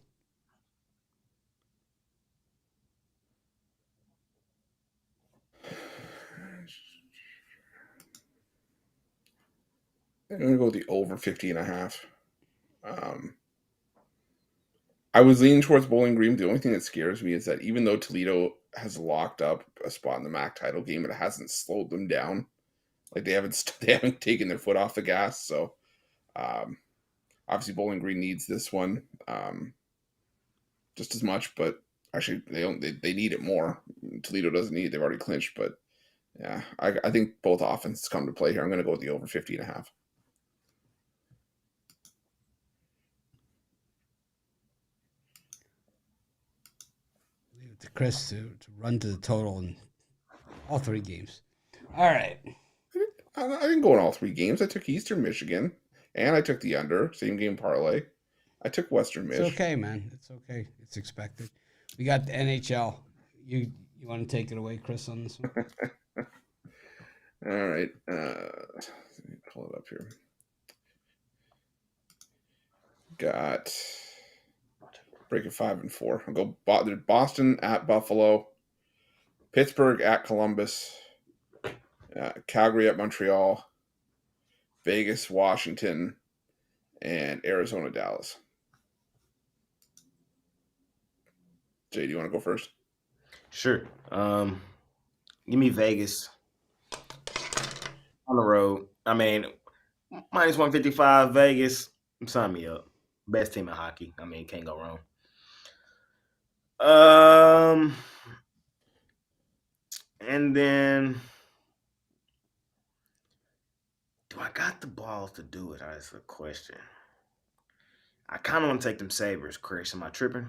I'm going to go with the over 50.5. I was leaning towards Bowling Green. The only thing that scares me is that even though Toledo has locked up a spot in the MAC title game, it hasn't slowed them down. Like they haven't taken their foot off the gas. So obviously Bowling Green needs this one just as much, but actually they need it more. Toledo doesn't need it. They've already clinched, but yeah, I think both offenses come to play here. I'm going to go with the over 50.5. To Chris to run to the total in all 3 games. All right. I didn't go in all 3 games. I took Eastern Michigan, and I took the under, same game parlay. I took Western Michigan. It's okay, man. It's okay. It's expected. We got the NHL. You want to take it away, Chris, on this one? All right. Let me pull it up here. Got... break it 5 and 4. I'll go Boston at Buffalo, Pittsburgh at Columbus, Calgary at Montreal, Vegas, Washington, and Arizona, Dallas. Jay, do you want to go first? Sure. Give me Vegas on the road. I mean, minus 155 Vegas. Sign me up. Best team in hockey. I mean, can't go wrong. And then, do I got the balls to do it? That's the question. I kind of want to take them Sabres, Chris. Am I tripping?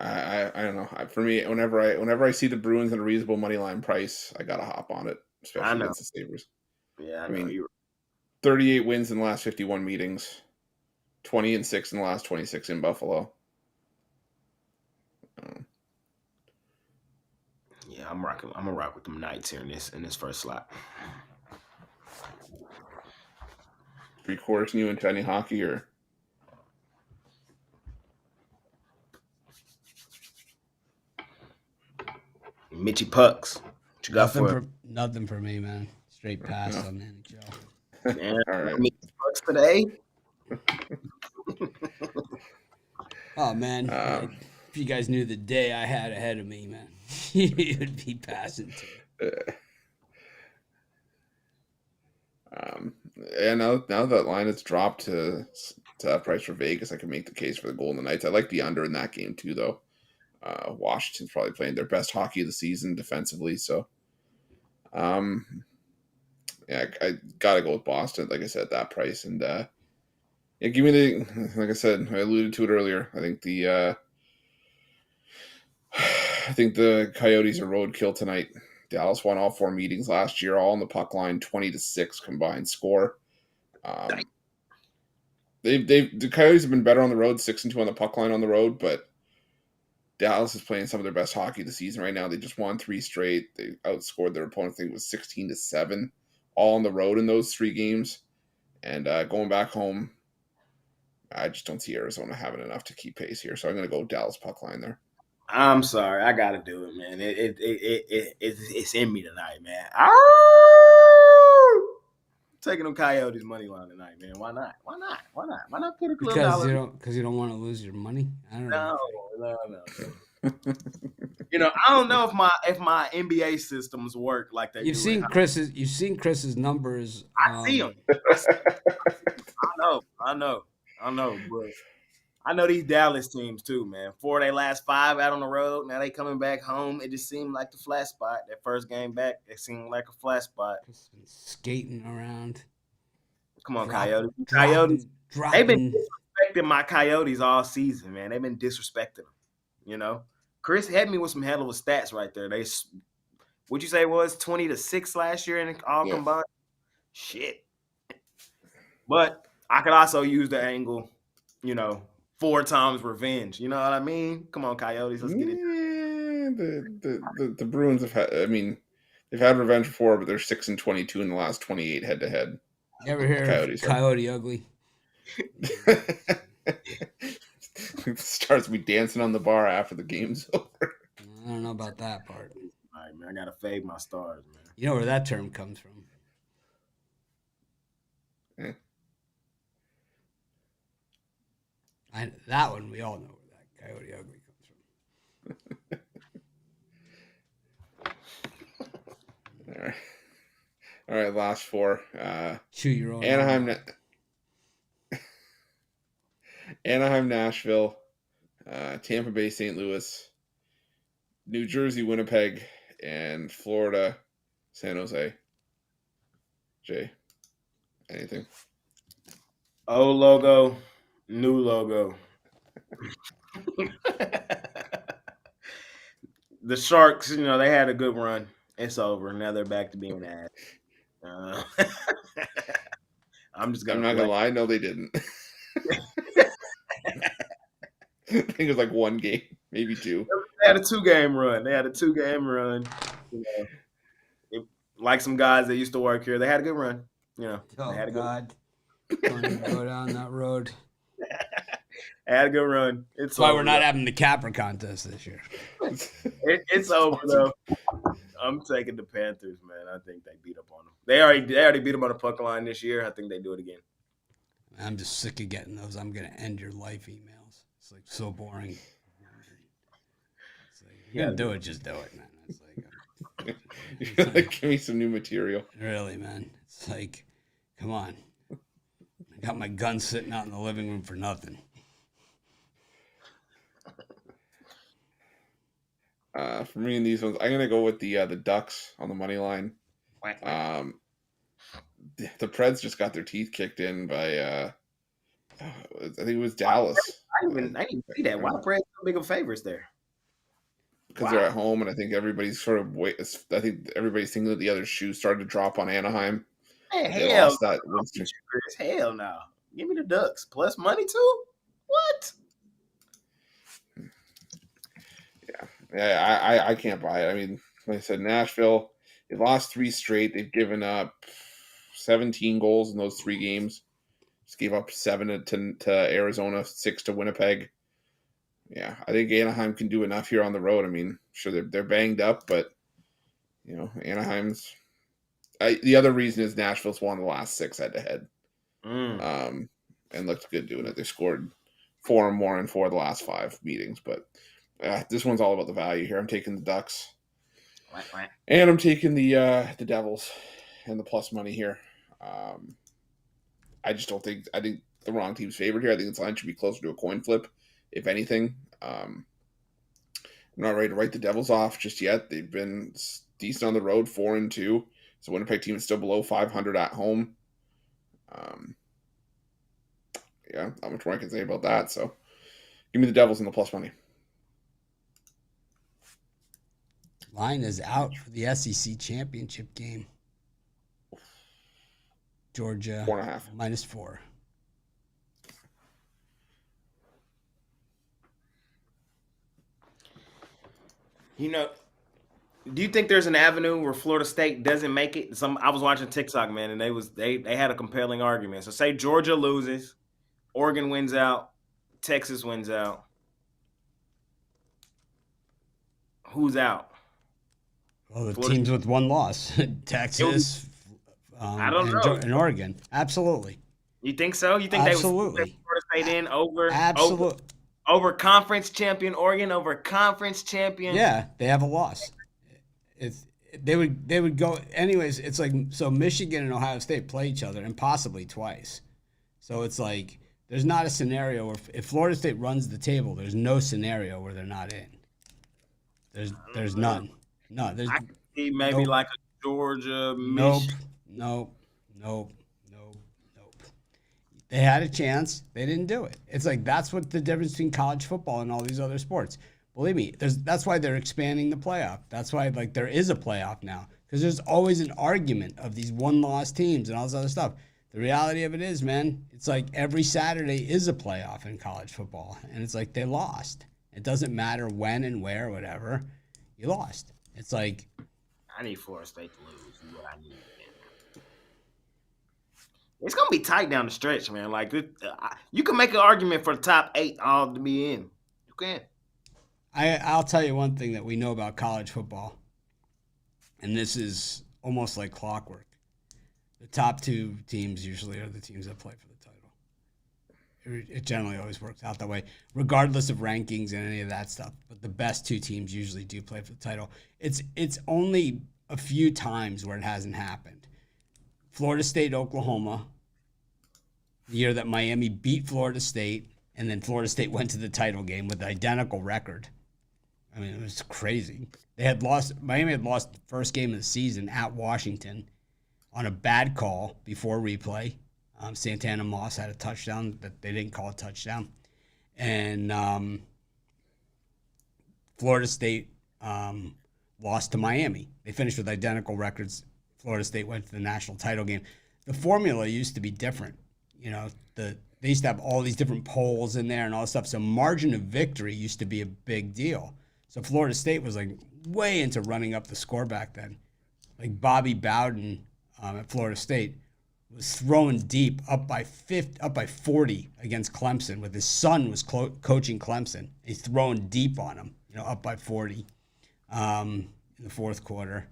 I don't know. For me, whenever I see the Bruins at a reasonable money line price, I gotta hop on it, especially against the Sabres. Yeah, I mean, 38 wins in the last 51 meetings, 20-6 in the last 26 in Buffalo. Yeah, I'm rocking. I'm gonna rock with them Knights here in this first slot. 3/4 new into any hockey or Mitchy Pucks. What you got nothing for me, man. Straight pass on the NHL. Man, all right. Mitchy Pucks today. Oh man, if you guys knew the day I had ahead of me, man, you'd be passing to. And now that line has dropped to that price for Vegas, I can make the case for the Golden Knights. I like the under in that game too, though. Washington's probably playing their best hockey of the season defensively, so yeah, I gotta go with Boston. Like I said, that price, and yeah, give me like I said, I alluded to it earlier. I think the Coyotes are roadkill tonight. Dallas won all 4 meetings last year, all on the puck line, 20-6 combined score. The Coyotes have been better on the road, 6-2 on the puck line on the road, but Dallas is playing some of their best hockey of the season right now. They just won 3 straight. They outscored their opponent. I think it was 16-7, all on the road in those 3 games. And going back home, I just don't see Arizona having enough to keep pace here. So I'm going to go Dallas puck line there. I'm sorry, I gotta do it, man. It's in me tonight, man. Taking them Coyotes money line tonight, man. Why not? Why not put a club dollar? Because you don't want to lose your money. I don't know. No. I don't know if my NBA systems work like they do. You've seen Chris's numbers. I see them. I know, but I know these Dallas teams too, man. 4 of their last 5 out on the road. Now they coming back home. It just seemed like the flat spot. That first game back, it seemed like a flat spot. Skating around. Come on, Coyotes. Coyotes. They've been disrespecting my Coyotes all season, man. They've been disrespecting them. Chris had me with some hell of a stats right there. What'd you say it was 20-6 last year in all combined? Shit. But I could also use the angle, 4 times revenge. You know what I mean? Come on, Coyotes, let's get it. The Bruins have had. I mean, they've had revenge before, but they're 6-22 in the last 28 head-to-head. You ever hear of Coyote Ugly? Starts me dancing on the bar after the game's over. I don't know about that part. All right, man. I gotta fade my stars, man. You know where that term comes from? Yeah. That one, we all know where that Coyote Ugly comes from. All right, last 4. Shoot your own. Anaheim, Nashville, Tampa Bay, St. Louis, New Jersey, Winnipeg, and Florida, San Jose. Jay, anything? Old logo, new logo. The Sharks, they had a good run. It's over. Now they're back to being ass. I'm not gonna lie. No, they didn't. I think it was like 1 game, maybe 2. They had a 2-game run. Like some guys that used to work here, they had a good run. They had a God. Don't go down that road. They had a good run. That's why we're not having the Capra contest this year. It's over though. I'm taking the Panthers, man. I think they beat up on them. They already beat them on the puck line this year. I think they do it again. I'm just sick of getting those. I'm gonna end your life emails. It's like so boring. It's like, you can do it, just do it, man. It's like give me some new material. Really, man. It's like, come on. Got my gun sitting out in the living room for nothing. For me in these ones, I'm gonna go with the Ducks on the money line. The Preds just got their teeth kicked in by I think it was Dallas. I didn't see that. Why the Preds so big of favorites there? Because they're at home, and I think everybody's I think everybody's thinking that the other shoe started to drop on Anaheim. Man, They hell, lost that. hell no. Give me the Ducks plus money too. What? Yeah, I can't buy it. I mean, like I said, Nashville, they lost 3 straight. They've given up 17 goals in those 3 games. Just gave up 7 to Arizona, 6 to Winnipeg. Yeah, I think Anaheim can do enough here on the road. I mean, sure they're banged up, but Anaheim's. The other reason is Nashville's won the last 6 head-to-head, and looked good doing it. They scored 4 or more in 4 of the last 5 meetings, but this one's all about the value here. I'm taking the Ducks, and I'm taking the Devils and the plus money here. I just don't think I think the wrong team's favored here. I think this line should be closer to a coin flip, if anything. I'm not ready to write the Devils off just yet. They've been decent on the road, 4-2. So Winnipeg team is still below 500 at home. Yeah, not much more I can say about that. So give me the Devils and the plus money. Line is out for the SEC championship game. Georgia 4.5 -4. Do you think there's an avenue where Florida State doesn't make it? I was watching TikTok, man, and they had a compelling argument. So say Georgia loses, Oregon wins out, Texas wins out. Who's out? Well, the Florida teams with 1 loss, Texas, I don't know, and Oregon. Absolutely. You think so? You think absolutely. They would Florida State in over absolutely over conference champion Oregon over conference champion? Yeah, they have a loss. They would go anyways. It's like so Michigan and Ohio State play each other and possibly twice. So it's like there's not a scenario where if Florida State runs the table, there's no scenario where they're not in. There's none. No, there's. I could see maybe like a Georgia. Nope. They had a chance. They didn't do it. It's like that's what the difference between college football and all these other sports. Believe me, that's why they're expanding the playoff. That's why there is a playoff now because there's always an argument of these 1-loss teams and all this other stuff. The reality of it is, man, it's like every Saturday is a playoff in college football, and it's like they lost. It doesn't matter when and where, whatever. You lost. It's like I need Florida State to lose. Is what I need. It's gonna be tight down the stretch, man. Like you can make an argument for the top 8 all to be in. You can. I'll tell you one thing that we know about college football, and this is almost like clockwork. The top 2 teams usually are the teams that play for the title. It generally always works out that way, regardless of rankings and any of that stuff. But the best 2 teams usually do play for the title. It's only a few times where it hasn't happened. Florida State, Oklahoma, the year that Miami beat Florida State, and then Florida State went to the title game with the identical record. I mean, it was crazy. Miami had lost the first game of the season at Washington on a bad call before replay. Santana Moss had a touchdown that they didn't call a touchdown. And Florida State lost to Miami. They finished with identical records. Florida State went to the national title game. The formula used to be different. They used to have all these different polls in there and all this stuff. So margin of victory used to be a big deal. So Florida State was like way into running up the score back then. Like Bobby Bowden at Florida State was throwing deep up by 40 against Clemson with his son was coaching Clemson. He's throwing deep on him, up by 40 in the fourth quarter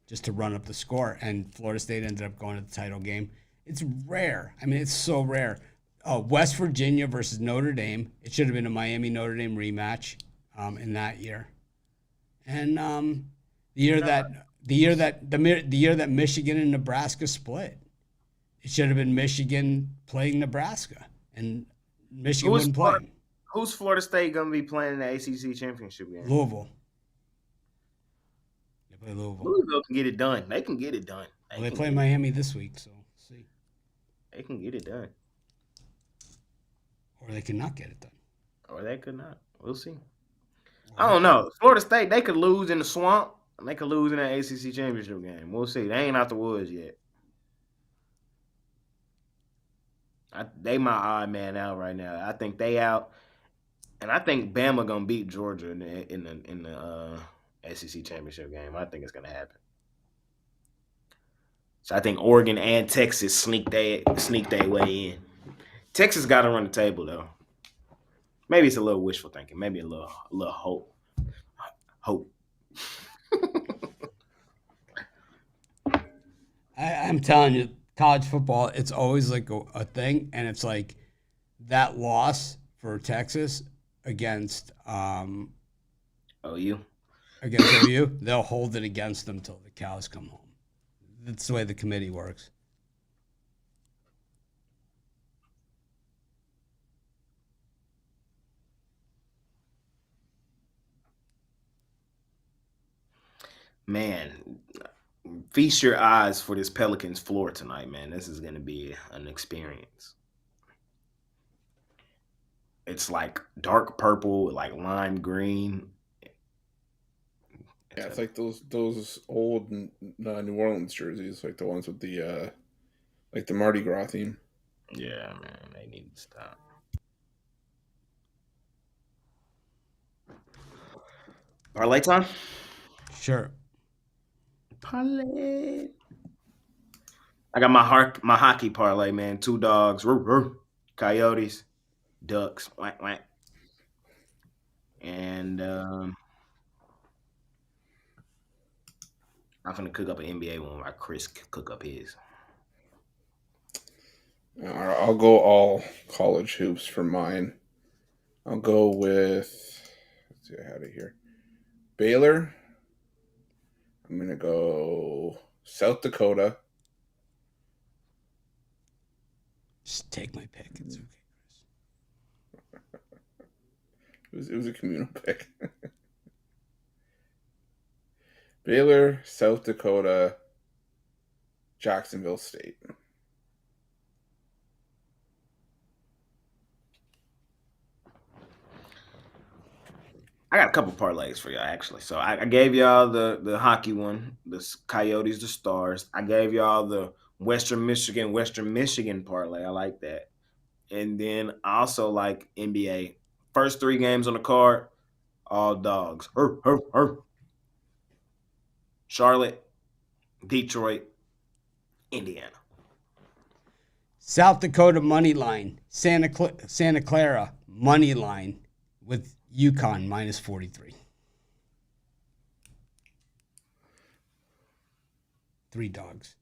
just to run up the score. And Florida State ended up going to the title game. It's rare. I mean, it's so rare. West Virginia versus Notre Dame. It should have been a Miami-Notre Dame rematch in that year. And the year that Michigan and Nebraska split. It should have been Michigan playing Nebraska, and Michigan wouldn't play them. Who's Florida State going to be playing in the ACC championship game? Louisville. They play Louisville. Louisville can get it done. They can get it done. They play Miami this week, so we'll see. They can get it done. Or they could not get it done. Or they could not. We'll see. I don't know. Florida State, they could lose in the swamp, and they could lose in that ACC championship game. We'll see. They ain't out the woods yet. They my odd man out right now. I think they out, and I think Bama gonna beat Georgia in the SEC championship game. I think it's gonna happen. So I think Oregon and Texas sneak their way in. Texas got to run the table though. Maybe it's a little wishful thinking. Maybe a little hope. I'm telling you, college football, it's always like a thing, and it's like that loss for Texas against OU, they'll hold it against them till the cows come home. That's the way the committee works. Man, feast your eyes for this Pelicans floor tonight, man. This is going to be an experience. It's like dark purple, like lime green. Yeah, it's like those old New Orleans jerseys, like the ones with the like the Mardi Gras theme. Yeah, man, they need to stop. Parlay time? Sure. Parlay. I got my hockey parlay, man. 2 dogs, Coyotes, Ducks, whack whack, and I'm gonna cook up an NBA one while Chris cook up his. I'll go all college hoops for mine. I'll go with, let's see, I had it here. Baylor. I'm going to go South Dakota. Just take my pick. It's okay, Chris. It was a communal pick. Baylor, South Dakota, Jacksonville State. I got a couple parlays for y'all, actually. So I gave y'all the hockey one, the Coyotes, the Stars. I gave y'all the Western Michigan parlay. I like that. And then I also like NBA. First 3 games on the card, all dogs. Charlotte, Detroit, Indiana. South Dakota money line. Santa Clara money line with UConn minus 43. 3 dogs.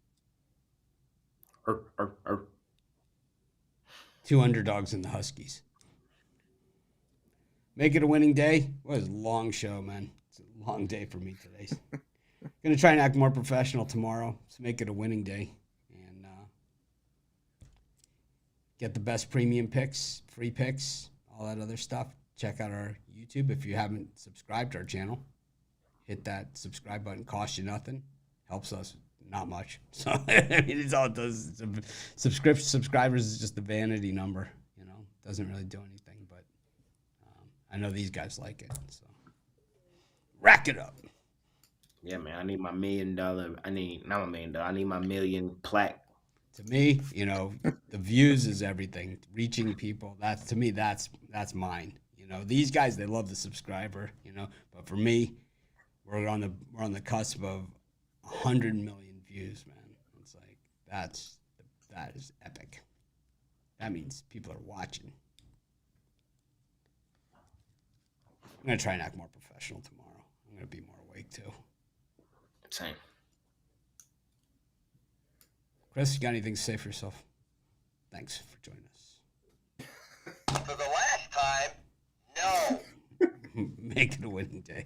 2 underdogs in the Huskies. Make it a winning day. What a long show, man. It's a long day for me today. Going to try and act more professional tomorrow. So make it a winning day. And get the best premium picks, free picks, all that other stuff. Check out our YouTube. If you haven't subscribed to our channel, hit that subscribe button. Costs you nothing. Helps us not much. So, I mean, it's all it does. Subscribers is just a vanity number. You know, doesn't really do anything. But I know these guys like it. So rack it up. Yeah, man. I need my $1 million. I need not $1 million. I need my million plaque. To me, you know, the views is everything. Reaching people. That's mine. You know, these guys, they love the subscriber, you know, but for me, we're on the cusp of 100 million views, man. It's like that is epic. That means people are watching. I'm gonna try and act more professional tomorrow. I'm gonna be more awake too. Same. Chris, you got anything to say for yourself? Thanks for joining us. For the last time, no. Make it a winning day.